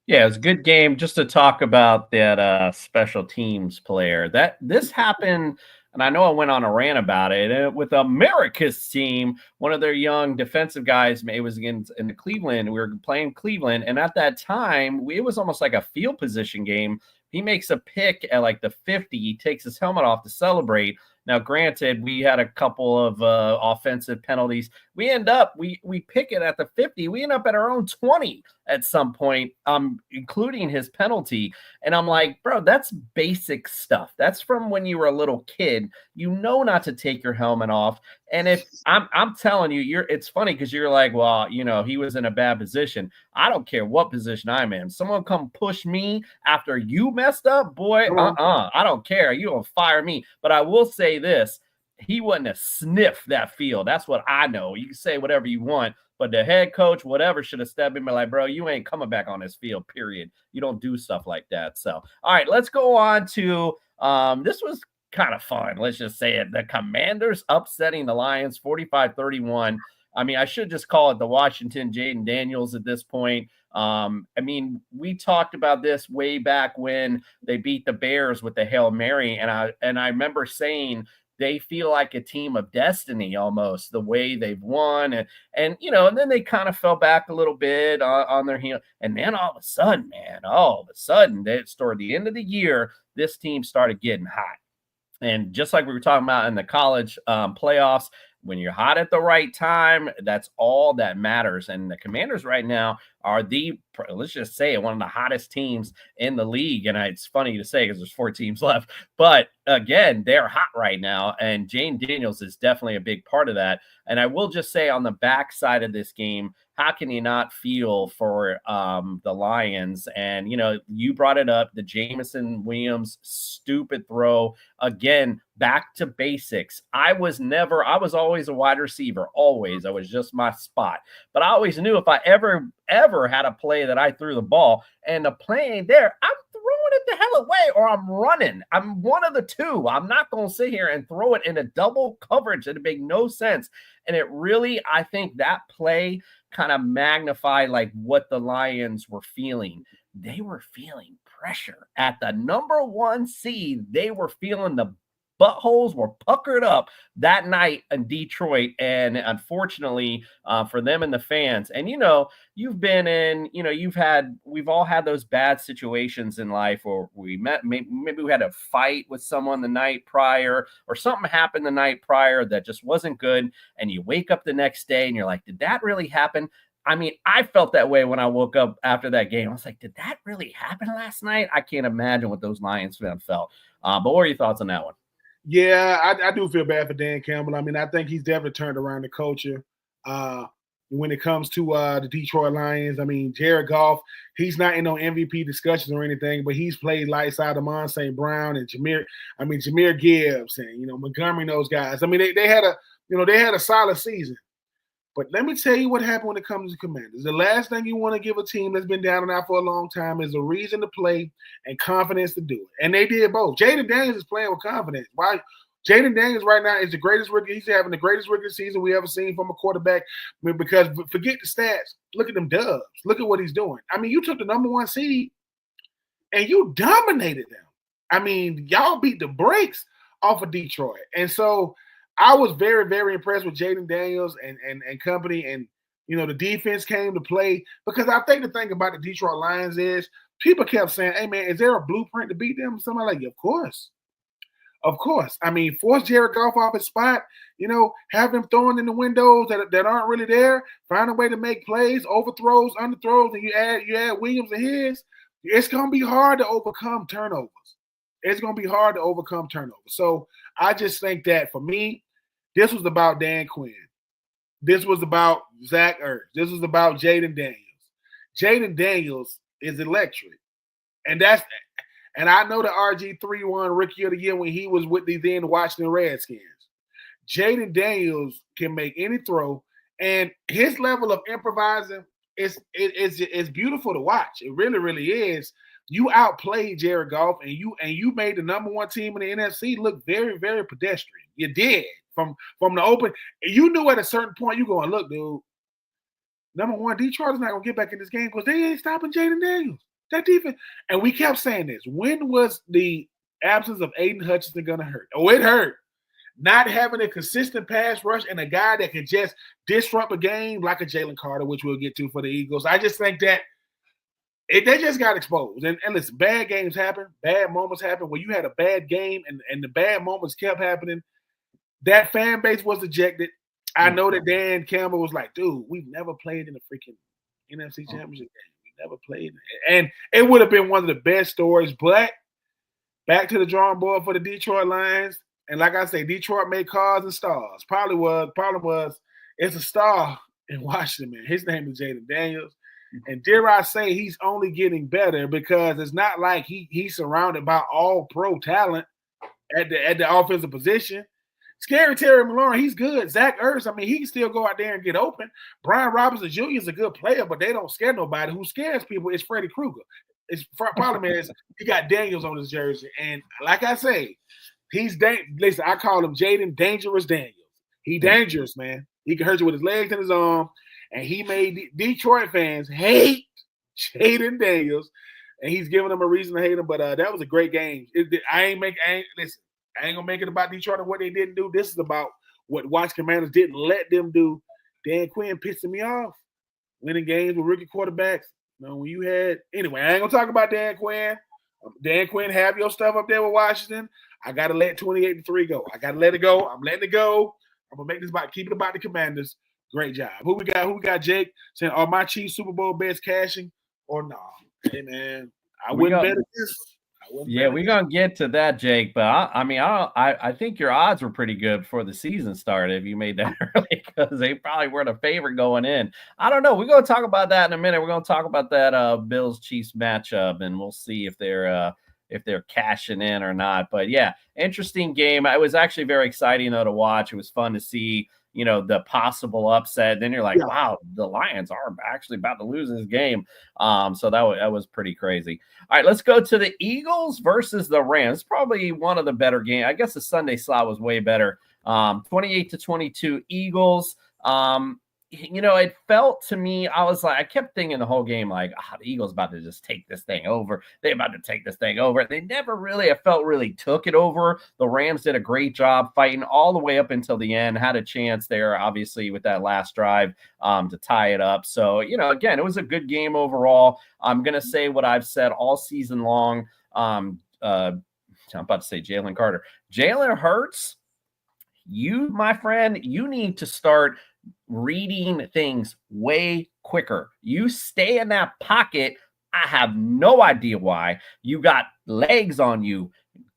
Yeah, it was a good game. Just to talk about that special teams player. This happened, and I know I went on a rant about it with America's team. One of their young defensive guys, it was in the Cleveland. We were playing Cleveland, and at that time, it was almost like a field position game. He makes a pick at like the 50. He takes his helmet off to celebrate. Now, granted, we had a couple of offensive penalties. We end up, we pick it at the 50. We end up at our own 20 at some point, including his penalty. And I'm like, bro, that's basic stuff. That's from when you were a little kid. You know not to take your helmet off. And if I'm telling you, it's funny because you're like, well, he was in a bad position. I don't care what position I'm in. Someone come push me after you messed up, boy. I don't care. You don't fire me. But I will say this. He wouldn't have sniffed that field. That's what I know. You can say whatever you want, but the head coach, whatever, should have stepped in and been like, bro, you ain't coming back on this field, period. You don't do stuff like that. So, all right, let's go on to this was kind of fun. Let's just say it. The Commanders upsetting the Lions 45-31. I mean, I should just call it the Washington Jaden Daniels at this point. I mean, we talked about this way back when they beat the Bears with the Hail Mary, and I remember saying they feel like a team of destiny almost, the way they've won. And then they kind of fell back a little bit on their heel. And then all of a sudden, toward the end of the year, this team started getting hot. And just like we were talking about in the college playoffs, when you're hot at the right time, that's all that matters. And the Commanders right now are let's just say it, one of the hottest teams in the league. And it's funny to say because there's 4 teams left. But again, they're hot right now. And Jane Daniels is definitely a big part of that. And I will just say on the backside of this game, how can you not feel for the Lions? And, you brought it up, the Jameson Williams stupid throw. Again, back to basics. I was always a wide receiver, always. I was just my spot. But I always knew if I ever had a play that I threw the ball and the play ain't there, I'm throwing it the hell away or I'm running. I'm one of the two. I'm not going to sit here and throw it in a double coverage. It'd make no sense. And it really, I think that play kind of magnified like what the Lions were feeling. They were feeling pressure at the number 1 seed. They were feeling the buttholes were puckered up that night in Detroit. And unfortunately for them and the fans, and you've been in, we've all had those bad situations in life where we met, maybe we had a fight with someone the night prior or something happened the night prior that just wasn't good. And you wake up the next day and you're like, did that really happen? I mean, I felt that way when I woke up after that game. I was like, did that really happen last night? I can't imagine what those Lions fans felt. But what are your thoughts on that one? Yeah, I do feel bad for Dan Campbell. I mean, I think he's definitely turned around the culture. When it comes to the Detroit Lions, I mean, Jared Goff, he's not in no MVP discussions or anything, but he's played lights out of St. Brown and Jahmyr Gibbs and, Montgomery and those guys. I mean, they had a solid season. But let me tell you what happened when it comes to Commanders. The last thing you want to give a team that's been down and out for a long time is a reason to play and confidence to do it. And they did both. Jaden Daniels is playing with confidence. Why? Jaden Daniels right now is the greatest rookie. He's having the greatest rookie season we ever seen from a quarterback. I mean, because forget the stats. Look at them dubs. Look at what he's doing. I mean, you took the number 1 seed and you dominated them. I mean, y'all beat the brakes off of Detroit. And so I was very, very impressed with Jaden Daniels and company. And, the defense came to play because I think the thing about the Detroit Lions is people kept saying, hey, man, is there a blueprint to beat them? Somebody like, of course. Of course. I mean, force Jared Goff off his spot, have him throwing in the windows that aren't really there, find a way to make plays, overthrows, underthrows, and you add Williams and his. It's going to be hard to overcome turnovers. It's going to be hard to overcome turnovers. So I just think that for me, this was about Dan Quinn. This was about Zach Ertz. This was about Jaden Daniels. Jaden Daniels is electric. And I know the RG3 won Rookie of the Year when he was with the then Washington Redskins. Jaden Daniels can make any throw, and his level of improvising is beautiful to watch. It really, really is. You outplayed Jared Goff, and you made the number 1 team in the NFC look very, very pedestrian. You did. From the open, you knew at a certain point you're going, look, dude, number 1, Detroit is not going to get back in this game because they ain't stopping Jaden Daniels. That defense. And we kept saying this. When was the absence of Aiden Hutchinson going to hurt? Oh, it hurt. Not having a consistent pass rush and a guy that can just disrupt a game like a Jalen Carter, which we'll get to for the Eagles. I just think that they just got exposed. And listen, bad games happen. Bad moments happen. When you had a bad game and the bad moments kept happening, that fan base was ejected. I know that Dan Campbell was like, dude, we've never played in a freaking NFC Championship game. We never played. And it would have been one of the best stories, but back to the drawing board for the Detroit Lions. And like I say, Detroit made cars and stars. Problem was, it's a star in Washington, man. His name is Jaden Daniels. And dare I say, he's only getting better because it's not like he's surrounded by all pro talent at the offensive position. Scary Terry McLaurin, he's good. Zach Ertz, I mean, he can still go out there and get open. Brian Robinson Jr. is a good player, but they don't scare nobody. Who scares people is Freddie Krueger. His problem is he got Daniels on his jersey. And like I say, listen, I call him Jaden Dangerous Daniels. He dangerous, man. He can hurt you with his legs and his arm. And he made Detroit fans hate Jaden Daniels. And he's giving them a reason to hate him. But that was a great game. I ain't gonna make it about Detroit and what they didn't do. This is about what Washington Commanders didn't let them do. Dan Quinn pissing me off. Winning games with rookie quarterbacks. You know, when you had anyway, I ain't gonna talk about Dan Quinn. Dan Quinn, have your stuff up there with Washington. I gotta let 28-3 go. I gotta let it go. I'm letting it go. I'm gonna make this keep it about the Commanders. Great job. Who we got? Jake saying, are my Chiefs Super Bowl bets cashing or no? Hey man, I wouldn't bet this. Yeah, we're gonna get to that, Jake. But I think your odds were pretty good before the season started if you made that early because they probably weren't a favorite going in. I don't know. We're gonna talk about that in a minute. We're gonna talk about that Bills Chiefs matchup, and we'll see if they're cashing in or not. But yeah, interesting game. It was actually very exciting though to watch. It was fun to see. You know, the possible upset. Then you're like, wow, the Lions are actually about to lose this game. So that was pretty crazy. All right, let's go to the Eagles versus the Rams. Probably one of the better games. I guess the Sunday slot was way better. 28-22 Eagles. You know, it felt to me, I kept thinking the whole game, like, the Eagles about to just take this thing over. They're about to take this thing over. They never really, I felt really took it over. The Rams did a great job fighting all the way up until the end, had a chance there, obviously, with that last drive to tie it up. So, you know, again, it was a good game overall. I'm going to say what I've said all season long. I'm about to say Jalen Carter. Jalen Hurts, you, my friend, you need to start reading things way quicker. You stay in that pocket. I have no idea why. You got legs on you.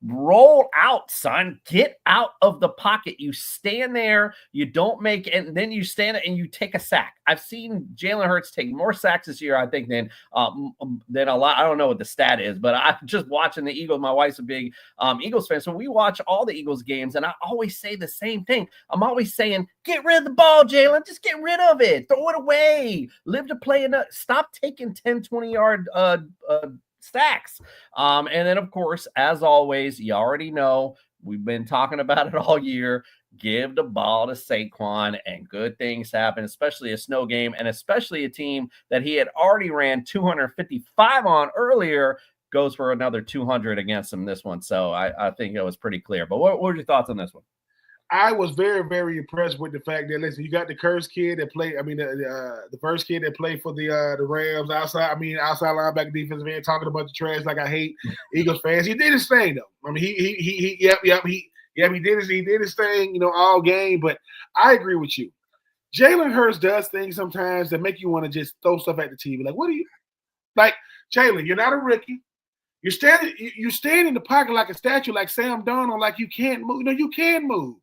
Roll out, son. Get out of the pocket. You stand there. You don't make it, and then you stand and you take a sack. I've seen Jalen Hurts take more sacks this year, I think, than a lot. I don't know what the stat is, but I'm just watching the Eagles. My wife's a big Eagles fan, so we watch all the Eagles games, and I always say the same thing. I'm always saying, get rid of the ball, Jalen. Just get rid of it. Throw it away. Live to play enough. Stop taking 10, 20-yard stacks. And then, of course, as always, you already know, we've been talking about it all year. Give the ball to Saquon and good things happen, especially a snow game and especially a team that he had already ran 255 on earlier goes for another 200 against him this one. So I think it was pretty clear. But what were your thoughts on this one? I was very, very impressed with the fact that, listen, you got the Curse kid that played, the first kid that played for the Rams outside linebacker defensive end, talking about the trash like I hate Eagles fans. He did his thing, though. I mean, he did his thing, you know, all game. But I agree with you. Jalen Hurts does things sometimes that make you want to just throw stuff at the TV. Like, what are you – like, Jalen, you're not a rookie. You stand in the pocket like a statue, like Sam Darnold, like you can't move. No, you can move.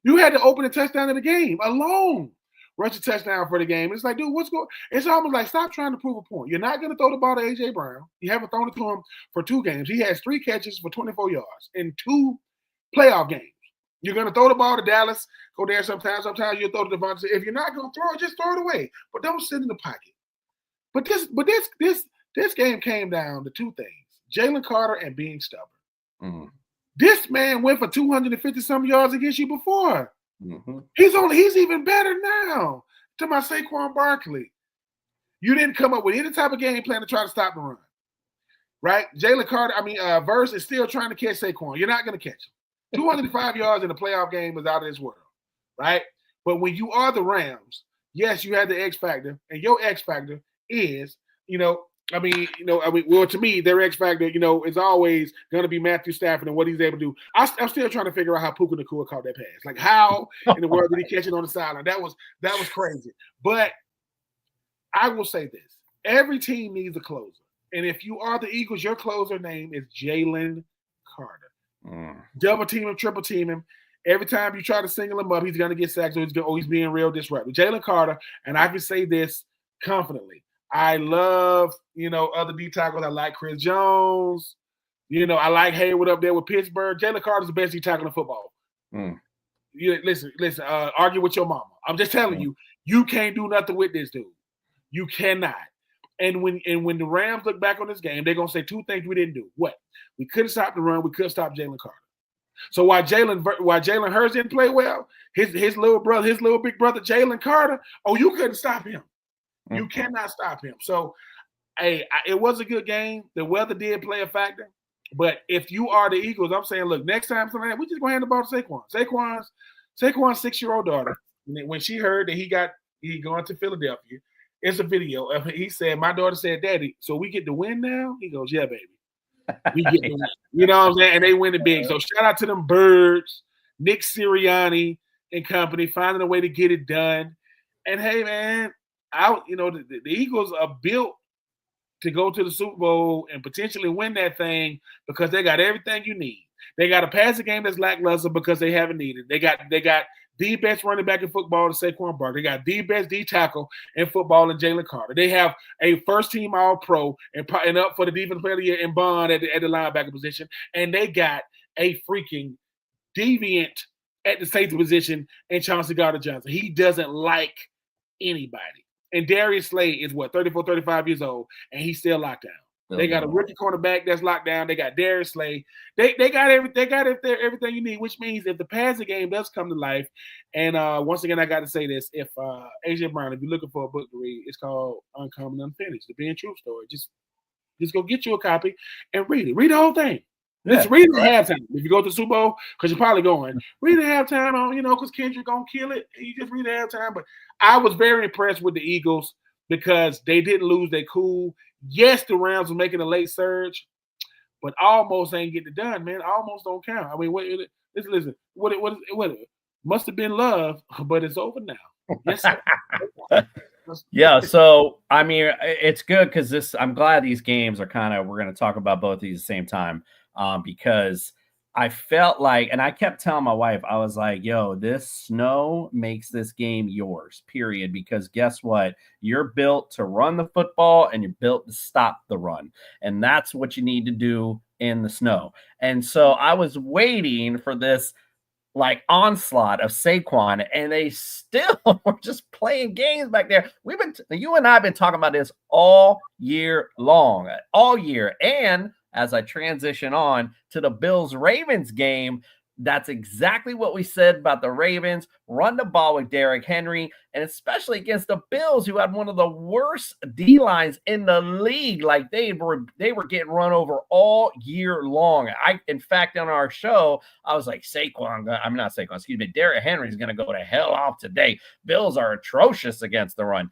You had to open a touchdown of the game alone. Rush a touchdown for the game. It's like, dude, what's going – it's almost like stop trying to prove a point. You're not going to throw the ball to A.J. Brown. You haven't thrown it to him for 2 games. He has 3 catches for 24 yards in 2 playoff games. You're going to throw the ball to Dallas, go there sometimes. Sometimes you'll throw to Devontae. If you're not going to throw it, just throw it away. But don't sit in the pocket. But this game came down to 2 things. Jalen Carter and being stubborn. Mm-hmm. This man went for 250-some yards against you before. Mm-hmm. He's even better now. To my Saquon Barkley. You didn't come up with any type of game plan to try to stop the run. Right? Jalen Carter, Verse is still trying to catch Saquon. You're not going to catch him. 205 yards in a playoff game is out of this world. Right? But when you are the Rams, yes, you have the X factor, and your X factor is, you know, Well, to me, their X factor, is always going to be Matthew Stafford and what he's able to do. I'm still trying to figure out how Puka Nacua caught that pass. Like, how in the world did he catch it on the sideline? That was crazy. But I will say this: every team needs a closer, and if you are the Eagles, your closer name is Jalen Carter. Double team him, triple team him. Every time you try to single him up, he's going to get sacked, or he's being real disruptive. Jalen Carter, and I can say this confidently. I love, other D tackles. I like Chris Jones. I like Hayward up there with Pittsburgh. Jalen Carter's the best D tackle in football. Listen, argue with your mama. I'm just telling you, you can't do nothing with this dude. You cannot. And when the Rams look back on this game, they're going to say two things we didn't do. What? We couldn't stop the run. We couldn't stop Jalen Carter. So while Jalen Hurts didn't play well, his little big brother, Jalen Carter, you couldn't stop him. You cannot stop him. So, it was a good game. The weather did play a factor. But if you are the Eagles, I'm saying, look, next time we're just going to hand the ball to Saquon. Saquon's 6-year-old daughter, when she heard that he going to Philadelphia, it's a video of he said, my daughter said, Daddy, so we get to win now? He goes, yeah, baby. We get to win. You know what I'm saying? And they win it big. So shout out to them Birds, Nick Sirianni and company, finding a way to get it done. And hey, man, the Eagles are built to go to the Super Bowl and potentially win that thing because they got everything you need. They got a passing game that's lackluster because they haven't needed. They got the best running back in football in Saquon Barkley. They got the best D tackle in football in Jalen Carter. They have a first-team All-Pro and up for the Defensive Player of the Year in Bond at the linebacker position. And they got a freaking deviant at the safety position in Chauncey Gardner-Johnson. He doesn't like anybody. And Darius Slay is 34, 35 years old, and he's still locked down. They got a rookie cornerback that's locked down. They got Darius Slay. They got everything you need, which means if the passing game does come to life, and once again, I got to say this: if AJ Brown, if you're looking for a book to read, it's called Uncommon Unfinished, the Ben Troupe story. Just go get you a copy and read it. Read the whole thing. Just read it at halftime. If you go to the Super Bowl, because you're probably going, read it at halftime on, because Kendrick gonna kill it. And you just read it at halftime. But I was very impressed with the Eagles because they didn't lose their cool. Yes, the Rams were making a late surge, but almost ain't getting it done, man. Almost don't count. I mean, listen. What must have been love, but it's over now. Yes, sir. Yeah, so I mean, it's good because I'm glad these games are we're going to talk about both of these at the same time. Because I felt like, and I kept telling my wife, I was like, yo, this snow makes this game yours, period. Because guess what? You're built to run the football and you're built to stop the run. And that's what you need to do in the snow. And so I was waiting for this onslaught of Saquon, and they still were just playing games back there. You and I have been talking about this all year long, all year. And as I transition on to the Bills-Ravens game, that's exactly what we said about the Ravens. Run the ball with Derrick Henry, and especially against the Bills, who had one of the worst D-lines in the league. Like they were getting run over all year long. In fact, on our show, I was like, Derrick Henry's going to go to hell off today. Bills are atrocious against the run.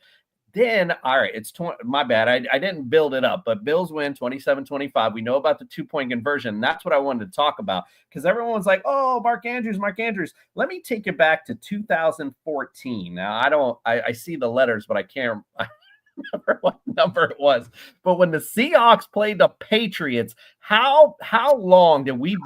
Then, all right, it's my bad. I didn't build it up, but Bills win 27-25. We know about the 2-point conversion. That's what I wanted to talk about because everyone's like, oh, Mark Andrews. Let me take you back to 2014. Now, I see the letters, but I can't remember what number it was. But when the Seahawks played the Patriots, how long did we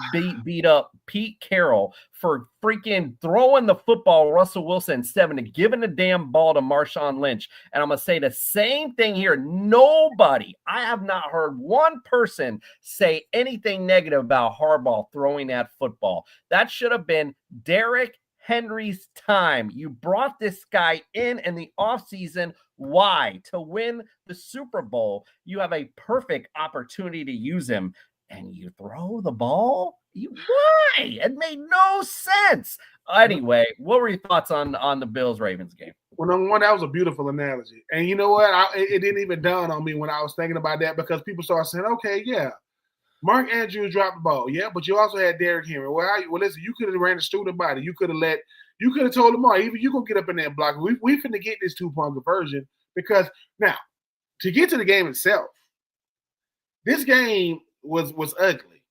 beat up Pete Carroll for freaking throwing the football Russell Wilson instead of giving the damn ball to Marshawn Lynch? And I'm going to say the same thing here. I have not heard one person say anything negative about Harbaugh throwing that football. That should have been Derrick Henry's time. You brought this guy in the offseason. Why? To win the Super Bowl. You have a perfect opportunity to use him, and you throw the ball? Why? It made no sense. Anyway, what were your thoughts on the Bills-Ravens game? Well, number one, that was a beautiful analogy. And you know what? It didn't even dawn on me when I was thinking about that because people started saying, okay, yeah, Mark Andrews dropped the ball. Yeah, but you also had Derrick Henry. Well, listen, you could have ran a student body. You could have told them all, even you going to get up in that block. We finna get this 2-point conversion because now, to get to the game itself, this game was ugly.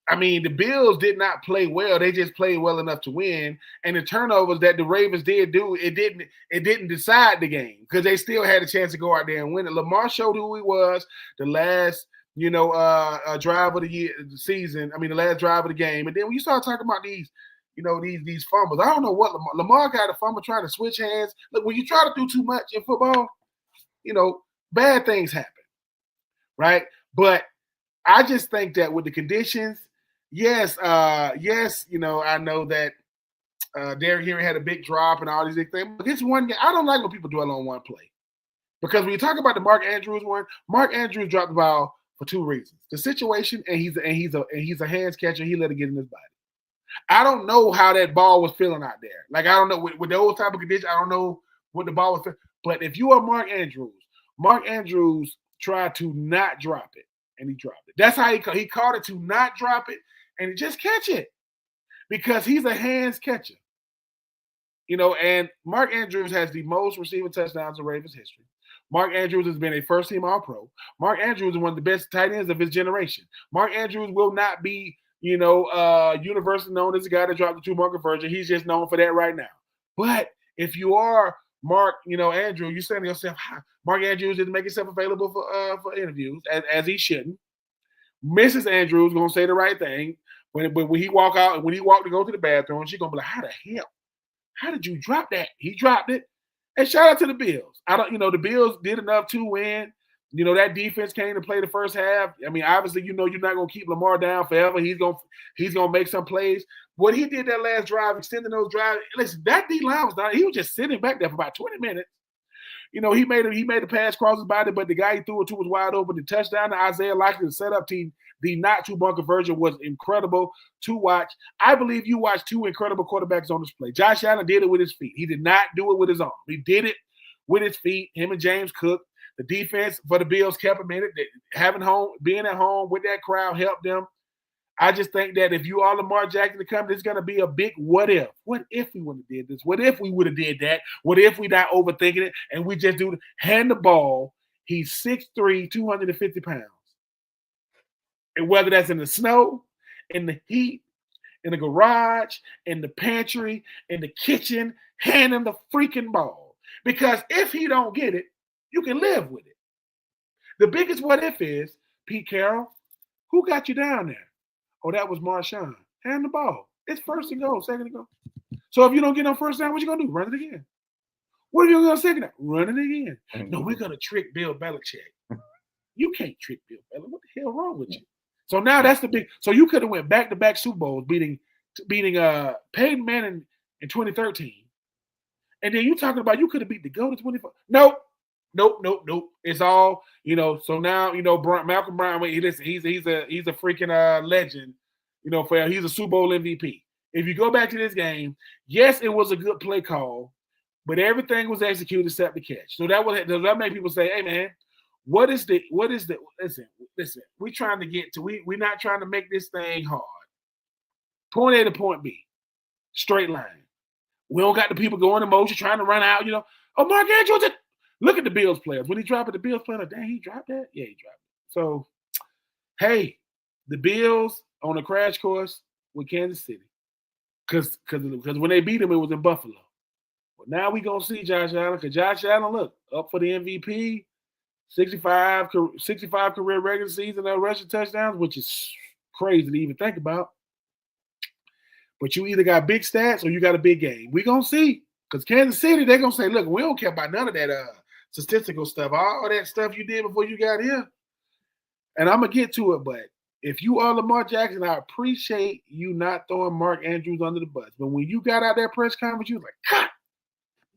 I mean, the Bills did not play well. They just played well enough to win. And the turnovers that the Ravens did do, it didn't decide the game because they still had a chance to go out there and win it. Lamar showed who he was the last, drive of the season. I mean, the last drive of the game. And then when you start talking about these, these fumbles, I don't know what Lamar got a fumble trying to switch hands. Look, when you try to do too much in football, bad things happen, right? But I just think that with the conditions, yes, I know that Derrick Henry had a big drop and all these big things. But this one game, I don't like when people dwell on one play. Because when you talk about the Mark Andrews one, Mark Andrews dropped the ball for two reasons. The situation, and he's a hands catcher, he let it get in his body. I don't know how that ball was feeling out there. Like, I don't know, with those type of conditions, I don't know what the ball was feeling. But if you are Mark Andrews tried to not drop it, and he dropped it. That's how he caught it, to not drop it, and just catch it. Because he's a hands catcher. And Mark Andrews has the most receiving touchdowns in Ravens history. Mark Andrews has been a first-team All-Pro. Mark Andrews is one of the best tight ends of his generation. Mark Andrews will not be, universally known as the guy that dropped the two-point conversion. He's just known for that right now. But if you are Mark, Andrews, you're saying to yourself, Mark Andrews didn't make himself available for interviews, as he shouldn't. Mrs. Andrews going to say the right thing. When he walk out and when he walked to go to the bathroom, she's going to be like, how the hell? How did you drop that? He dropped it. And shout out to the Bills. The Bills did enough to win. That defense came to play the first half. I mean, obviously, you're not going to keep Lamar down forever. He's going to make some plays. What he did that last drive, extending those drives, listen, that D-line was not, he was just sitting back there for about 20 minutes. He made a pass across his body, but the guy he threw it to was wide open. The touchdown to Isaiah Likely, the setup team, the not two-point conversion was incredible to watch. I believe you watched two incredible quarterbacks on display. Josh Allen did it with his feet. He did not do it with his arm. He did it with his feet. Him and James Cook. The defense for the Bills kept him in it. Being at home with that crowd helped them. I just think that if you are Lamar Jackson to come, there's going to be a big what if. What if we would have did this? What if we would have did that? What if we not overthinking it and we just hand the ball? He's 6'3", 250 pounds. And whether that's in the snow, in the heat, in the garage, in the pantry, in the kitchen, hand him the freaking ball. Because if he don't get it, you can live with it. The biggest what if is, Pete Carroll, who got you down there? Oh, that was Marshawn. Hand the ball. It's first and goal, second and goal. So if you don't get on first down, what you going to do? Run it again. What are you going to second down? Run it again. No, we're going to trick Bill Belichick. You can't trick Bill Belichick. What the hell wrong with you? So now that's the big. So you could have went back-to-back Super Bowls, beating Peyton Manning in 2013, and then you talking about you could have beat the GOAT in 24. Nope. It's all So now Malcolm Brown. He's a freaking legend. He's a Super Bowl MVP. If you go back to this game, yes, it was a good play call, but everything was executed except the catch. So that made people say, "Hey, man, what is the listen, we're trying to get to we're not trying to make this thing hard. Point A to point B. Straight line. We don't got the people going in motion trying to run out, Oh, Mark Andrews, look at the Bills players. When he dropped it, the Bills player, dang, he dropped that? Yeah, he dropped it. So, hey, the Bills on a crash course with Kansas City. Because when they beat him, it was in Buffalo. Well, now we're going to see Josh Allen, because Josh Allen, look, up for the MVP. 65 career regular season rushing touchdowns, which is crazy to even think about. But you either got big stats or you got a big game. We're going to see. Because Kansas City, they're going to say, look, we don't care about none of that statistical stuff. All that stuff you did before you got here. And I'm going to get to it, but if you are Lamar Jackson, I appreciate you not throwing Mark Andrews under the bus. But when you got out that press conference, you was like, cut!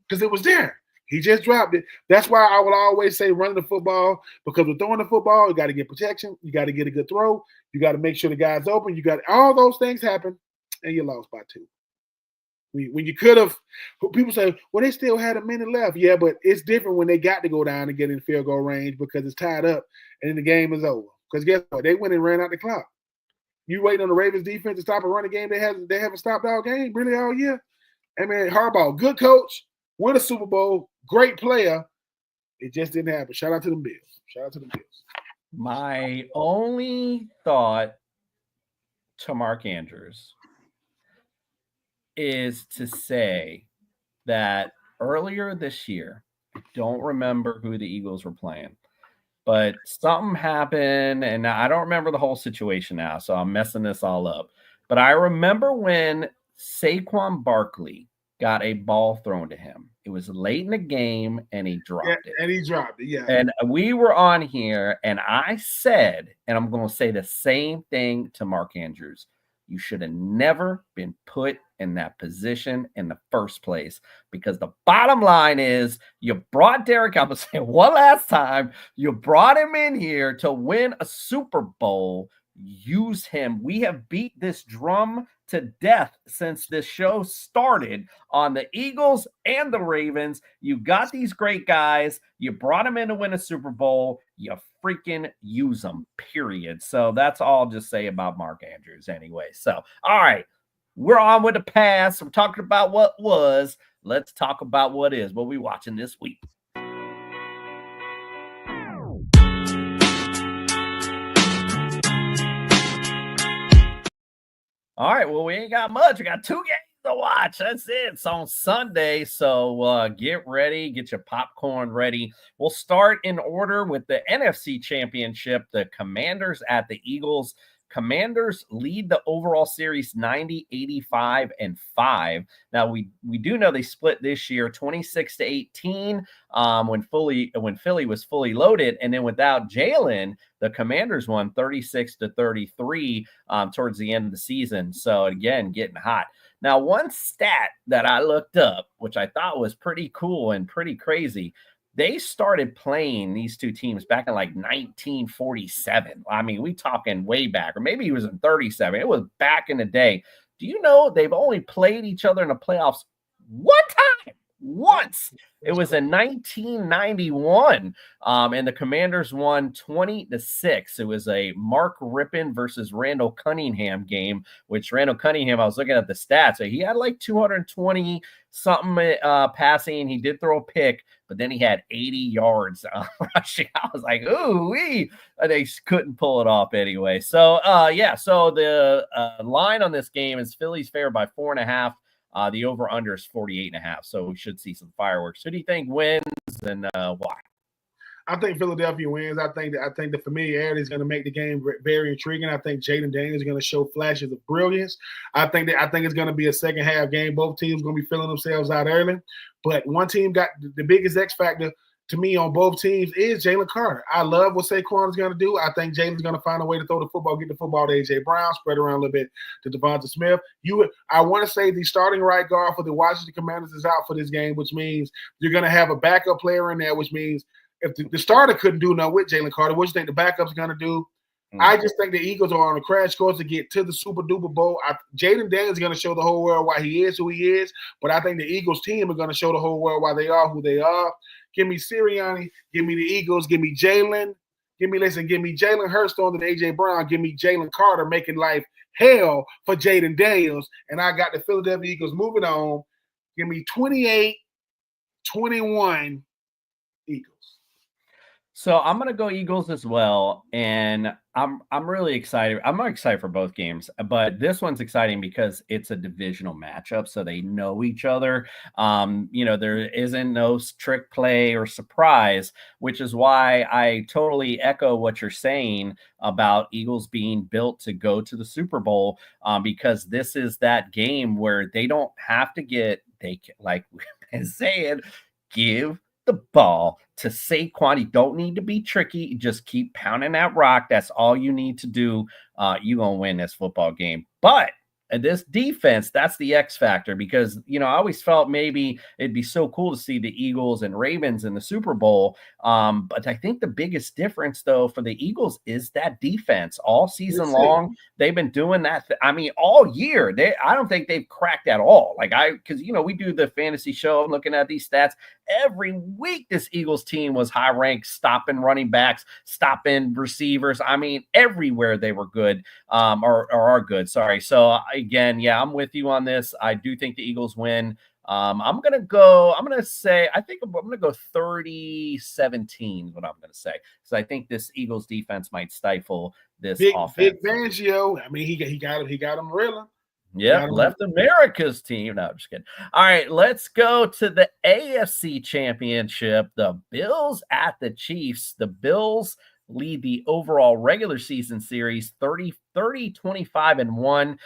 Because it was there. He just dropped it. That's why I will always say running the football, because with throwing the football, you got to get protection. You got to get a good throw. You got to make sure the guy's open. You got all those things happen, and you lost by 2. When you could have, people say, well, they still had a minute left. Yeah, but it's different when they got to go down and get in field goal range because it's tied up and then the game is over. Because guess what? They went and ran out the clock. You waiting on the Ravens defense to stop a running game they haven't stopped all game really all year. I mean, Harbaugh, good coach, win a Super Bowl, great player. It just didn't happen. Shout out to the Bills. My only thought to Mark Andrews is to say that earlier this year, I don't remember who the Eagles were playing, but something happened, and I don't remember the whole situation now, so I'm messing this all up. But I remember when Saquon Barkley got a ball thrown to him. It was late in the game, and he dropped it. And he dropped it, yeah. And we were on here, and I said, and I'm going to say the same thing to Mark Andrews. You should have never been put in that position in the first place, because the bottom line is you brought Derek, I'm going to say one last time, you brought him in here to win a Super Bowl. Use him. We have beat this drum to death since this show started on the Eagles and the Ravens. You got these great guys. You brought them in to win a Super Bowl. You freaking use them, period. So that's all I'll just say about Mark Andrews anyway. So, all right, we're on with the past. We're talking about what was. Let's talk about what is. What we watching this week? All right, well, we ain't got much. We got 2 games to watch. That's it. It's on Sunday, so get ready. Get your popcorn ready. We'll start in order with the NFC Championship. The Commanders at the Eagles. Commanders lead the overall series 90, 85, and 5. Now, we do know they split this year 26-18 when Philly was fully loaded. And then without Jalen, the Commanders won 36-33 towards the end of the season. So, again, getting hot. Now, one stat that I looked up, which I thought was pretty cool and pretty crazy, they started playing these two teams back in like 1947. I mean, we talking way back, or maybe he was in 37. It was back in the day. Do you know they've only played each other in the playoffs one time? Once. It was in 1991, and the Commanders won 20-6. It was a Mark Rippon versus Randall Cunningham game, which Randall Cunningham, I was looking at the stats, so he had like 220 something passing. He did throw a pick, but then he had 80 yards rushing. I was like, ooh, they couldn't pull it off anyway. So, so the line on this game is Philly's favored by 4.5. The over-under is 48.5, so we should see some fireworks. Who do you think wins and why? I think Philadelphia wins. I think the familiarity is going to make the game very intriguing. I think Jaden Daniels is going to show flashes of brilliance. I think it's going to be a second half game. Both teams are going to be filling themselves out early, but one team got the biggest X factor to me on both teams is Jalen Carter. I love what Saquon is going to do. I think Jalen's going to find a way to throw the football, get the football to A.J. Brown, spread around a little bit to Devonta Smith. I want to say the starting right guard for the Washington Commanders is out for this game, which means you're going to have a backup player in there, which means if the starter couldn't do nothing with Jalen Carter, what do you think the backup's going to do? I just think the Eagles are on a crash course to get to the Super Duper Bowl. Jaden Daniels is going to show the whole world why he is who he is, but I think the Eagles team are going to show the whole world why they are who they are. Give me Sirianni. Give me the Eagles. Give me Jalen. Give me Jalen Hurst on to A.J. Brown. Give me Jalen Carter making life hell for Jaden Daniels. And I got the Philadelphia Eagles moving on. Give me 28-21 Eagles. So I'm going to go Eagles as well, and I'm really excited. I'm not excited for both games, but this one's exciting because it's a divisional matchup, so they know each other. There isn't no trick play or surprise, which is why I totally echo what you're saying about Eagles being built to go to the Super Bowl, because this is that game where they don't have to like we've been saying, give the ball to Saquon. You don't need to be tricky. Just keep pounding that rock. That's all you need to do. You're going to win this football game. But this defense, that's the X factor, because, I always felt maybe it'd be so cool to see the Eagles and Ravens in the Super Bowl. But I think the biggest difference, though, for the Eagles is that defense. All season long, they've been doing that. All year. I don't think they've cracked at all. Because, we do the fantasy show. I'm looking at these stats. Every week, this Eagles team was high ranked, stopping running backs, stopping receivers. Everywhere they were good, or are good. Sorry. So again, I'm with you on this. I do think the Eagles win. I'm going to say, I think I'm going to go 30-17 is what I'm going to say. So I think this Eagles defense might stifle this offense. Big Fangio. I mean, he got him reeling. Yep, left America's team. No, I'm just kidding. All right, let's go to the AFC Championship. The Bills at the Chiefs. The Bills lead the overall regular season series 30-25-1.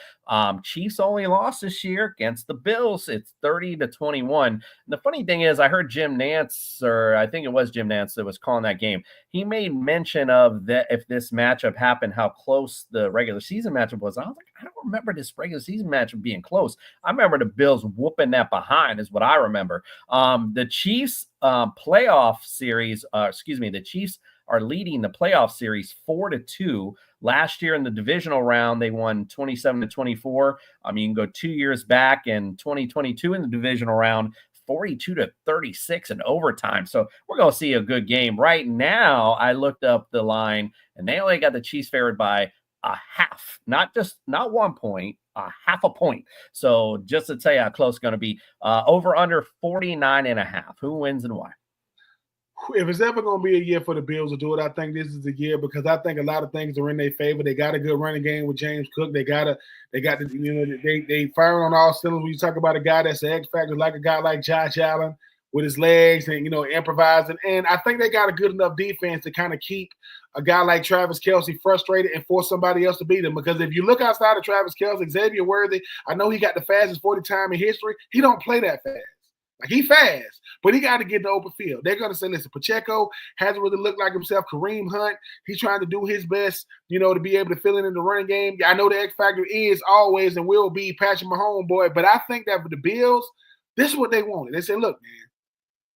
Chiefs only lost this year against the Bills. It's 30-21. And the funny thing is, I heard Jim Nantz, or I think it was Jim Nantz that was calling that game. He made mention of that if this matchup happened, how close the regular season matchup was. I was like, I don't remember this regular season matchup being close. I remember the Bills whooping that behind is what I remember. The Chiefs playoff series, the Chiefs are leading the playoff series 4-2. Last year in the divisional round, they won 27-24. You can go 2 years back in 2022 in the divisional round, 42-36 in overtime. So we're going to see a good game. Right now, I looked up the line, and they only got the Chiefs favored by a half, not 1 point, a half a point. So just to tell you how close it's going to be, over under 49.5. Who wins and why? If it's ever going to be a year for the Bills to do it, I think this is the year, because I think a lot of things are in their favor. They got a good running game with James Cook. They firing on all cylinders. When you talk about a guy that's an X factor, like a guy like Josh Allen with his legs and, improvising. And I think they got a good enough defense to kind of keep a guy like Travis Kelce frustrated and force somebody else to beat him. Because if you look outside of Travis Kelce, Xavier Worthy, I know he got the fastest 40 time in history. He don't play that fast. Like, he fast, but he got to get in the open field. They're going to say, listen, Pacheco hasn't really looked like himself. Kareem Hunt, he's trying to do his best, to be able to fill in the running game. I know the X factor is always and will be Patrick Mahomes, boy, but I think that for the Bills, this is what they wanted. They said, look, man,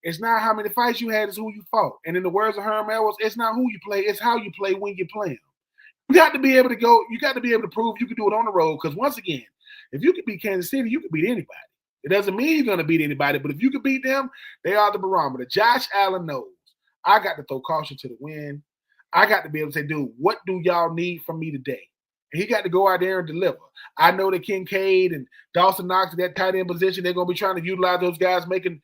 it's not how many fights you had, it's who you fought. And in the words of Herm Edwards, it's not who you play, it's how you play when you play them. You got to be able to go, you got to be able to prove you can do it on the road, because once again, if you can beat Kansas City, you can beat anybody. It doesn't mean you're going to beat anybody, but if you can beat them, they are the barometer. Josh Allen knows. I got to throw caution to the wind. I got to be able to say, dude, what do y'all need from me today? And he got to go out there and deliver. I know that Kincaid and Dawson Knox in that tight end position, they're going to be trying to utilize those guys making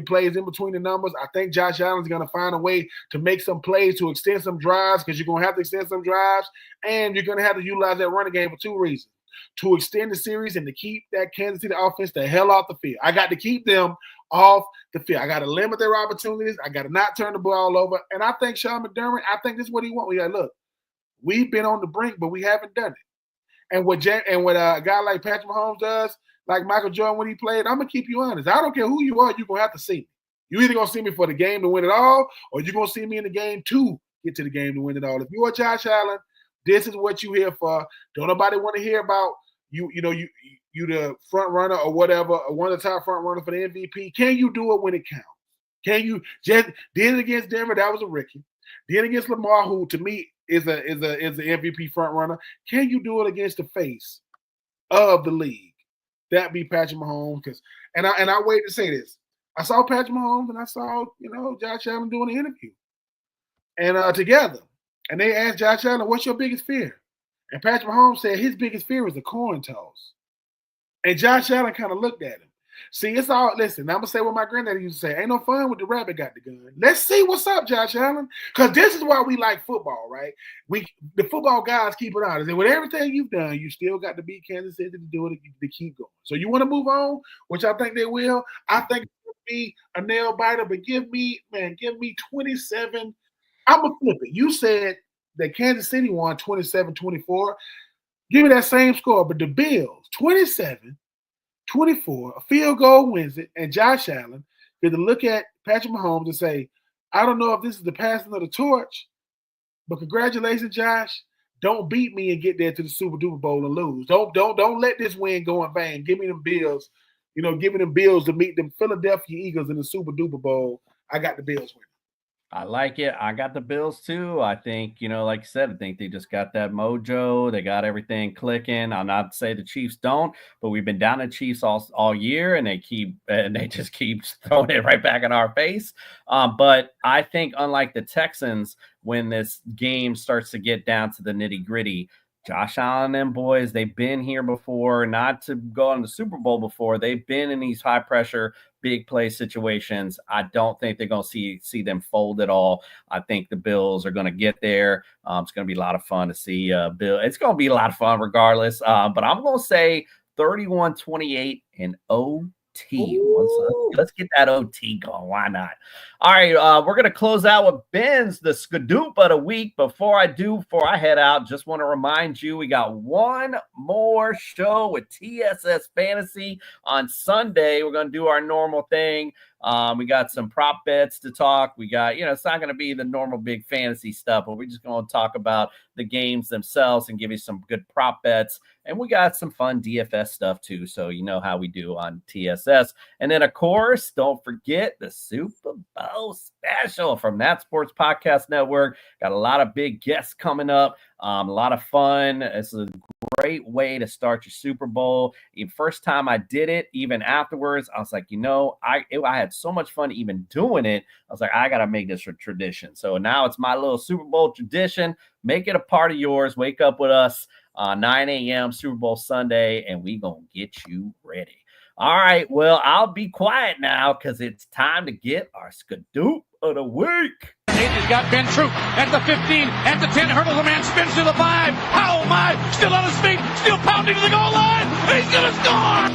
plays in between the numbers. I think Josh Allen's going to find a way to make some plays to extend some drives, because you're going to have to extend some drives, and you're going to have to utilize that running game for two reasons. To extend the series and to keep that Kansas City offense the hell off the field. I got to keep them off the field. I got to limit their opportunities. I got to not turn the ball over. And I think Sean McDermott, I think this is what he wants. We got, look, we've been on the brink, but we haven't done it. And what a guy like Patrick Mahomes does, like Michael Jordan when he played, I'm going to keep you honest. I don't care who you are, you're going to have to see me. You're either going to see me for the game to win it all, or you're going to see me in the game to get to the game to win it all. If you are Josh Allen, this is what you here for. Don't nobody want to hear about you the front runner or whatever, or one of the top front runners for the MVP. Can you do it when it counts? Can you just did it against Denver? That was a rookie. Did it against Lamar, who to me is an MVP front runner. Can you do it against the face of the league? That be Patrick Mahomes. And I wait to say this. I saw Patrick Mahomes and I saw Josh Allen doing an interview, and together. And they asked Josh Allen, what's your biggest fear? And Patrick Mahomes said his biggest fear is a coin toss. And Josh Allen kind of looked at him. See, it's all, listen, I'm going to say what my granddaddy used to say, ain't no fun with the rabbit got the gun. Let's see what's up, Josh Allen. Because this is why we like football, right? The football guys keep it honest. And with everything you've done, you still got to beat Kansas City to do it, to keep going. So you want to move on, which I think they will. I think it will be a nail biter, but give me 27. I'm going to flip it. You said that Kansas City won 27-24. Give me that same score, but the Bills, 27-24, a field goal wins it, and Josh Allen get to look at Patrick Mahomes and say, I don't know if this is the passing of the torch, but congratulations, Josh. Don't beat me and get there to the Super Duper Bowl and lose. Don't let this win go in vain. Give me them Bills, giving them Bills to meet them Philadelphia Eagles in the Super Duper Bowl. I got the Bills winning. I like it. I got the Bills too. I think, like I said, I think they just got that mojo. They got everything clicking. I'll not say the Chiefs don't, but we've been down to Chiefs all year, and they just keep throwing it right back in our face. But I think, unlike the Texans, when this game starts to get down to the nitty gritty, Josh Allen and boys, they've been here before, not to go on the Super Bowl before. They've been in these high pressure, big play situations. I don't think they're going to see them fold at all. I think the Bills are going to get there. It's going to be a lot of fun to see Bill. It's going to be a lot of fun regardless. But I'm going to say 31-28 and OT. Let's get that OT going. Why not? All right, we're going to close out with Ben's the Skadoop of the week. Before I head out, just want to remind you we got one more show with TSS Fantasy on Sunday. We're going to do our normal thing. We got some prop bets to talk. We got, it's not going to be the normal big fantasy stuff, but we're just going to talk about the games themselves and give you some good prop bets. And we got some fun DFS stuff too. So you know how we do on TSS. And then, of course, don't forget the Super Bowl special from That Sports Podcast Network. Got a lot of big guests coming up. A lot of fun. It's a great way to start your Super Bowl. The first time I did it, even afterwards, I was like, I had so much fun even doing it. I was like, I got to make this a tradition. So now it's my little Super Bowl tradition. Make it a part of yours. Wake up with us 9 a.m. Super Bowl Sunday, and we going to get you ready. All right, well, I'll be quiet now because it's time to get our Skadoop of the week. He's got Ben Troupe at the 15, at the 10, hurdles a man, spins to the 5. Oh my, still on his feet, still pounding to the goal line. He's going to score.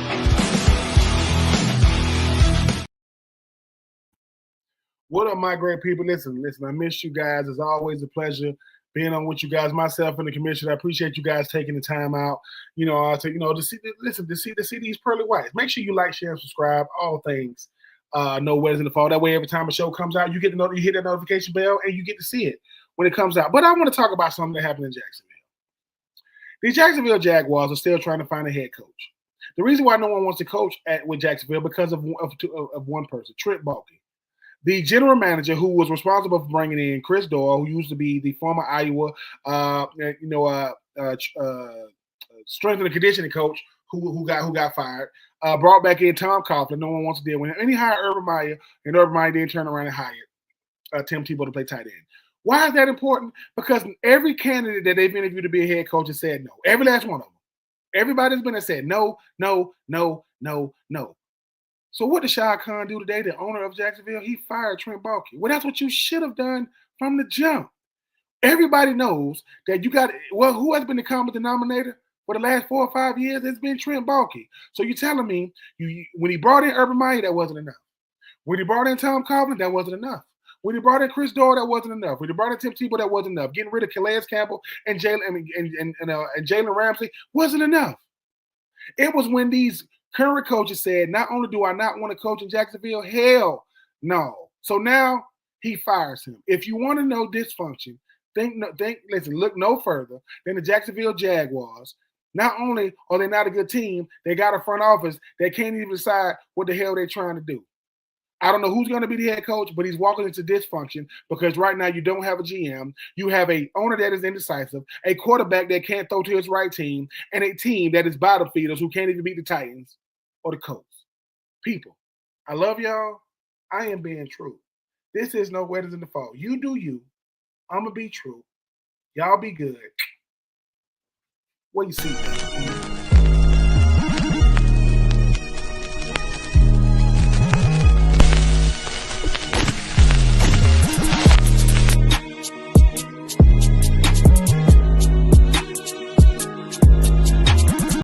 What up, my great people? Listen, I miss you guys. It's always a pleasure being on with you guys, myself and the commission. I appreciate you guys taking the time out, to see these pearly whites. Make sure you like, share, and subscribe. All things. No weddings in the fall. That way, every time a show comes out, you hit that notification bell and you get to see it when it comes out. But I want to talk about something that happened in Jacksonville. The Jacksonville Jaguars are still trying to find a head coach. The reason why no one wants to coach with Jacksonville because of one person, Trent Baalke. The general manager who was responsible for bringing in Chris Doyle, who used to be the former Iowa, strength and conditioning coach, who got fired, brought back in Tom Coughlin. No one wants to deal with him. And he hired Urban Meyer, and Urban Meyer then turned around and hired Tim Tebow to play tight end. Why is that important? Because every candidate that they've interviewed to be a head coach has said no. Every last one of them. Everybody's been and said no, no, no, no, no. So what did Shad Khan do today, the owner of Jacksonville? He fired Trent Baalke. Well, that's what you should have done from the jump. Everybody knows that who has been the common denominator for the last 4 or 5 years? It's been Trent Baalke. So you're telling me when he brought in Urban Meyer, that wasn't enough. When he brought in Tom Coughlin, that wasn't enough. When he brought in Chris Doyle, that wasn't enough. When he brought in Tim Tebow, that wasn't enough. Getting rid of Calais Campbell and Jalen Ramsey wasn't enough. It was when these current coaches said, not only do I not want to coach in Jacksonville, hell no. So now he fires him. If you want to know dysfunction, look no further than the Jacksonville Jaguars. Not only are they not a good team, they got a front office that can't even decide what the hell they're trying to do. I don't know who's going to be the head coach, but he's walking into dysfunction because right now you don't have a GM. You have an owner that is indecisive, a quarterback that can't throw to his right team, and a team that is bottom feeders who can't even beat the Titans or the Colts. People, I love y'all. I am being true. This is no weddings in the fall. You do you. I'm going to be true. Y'all be good. What you see, man?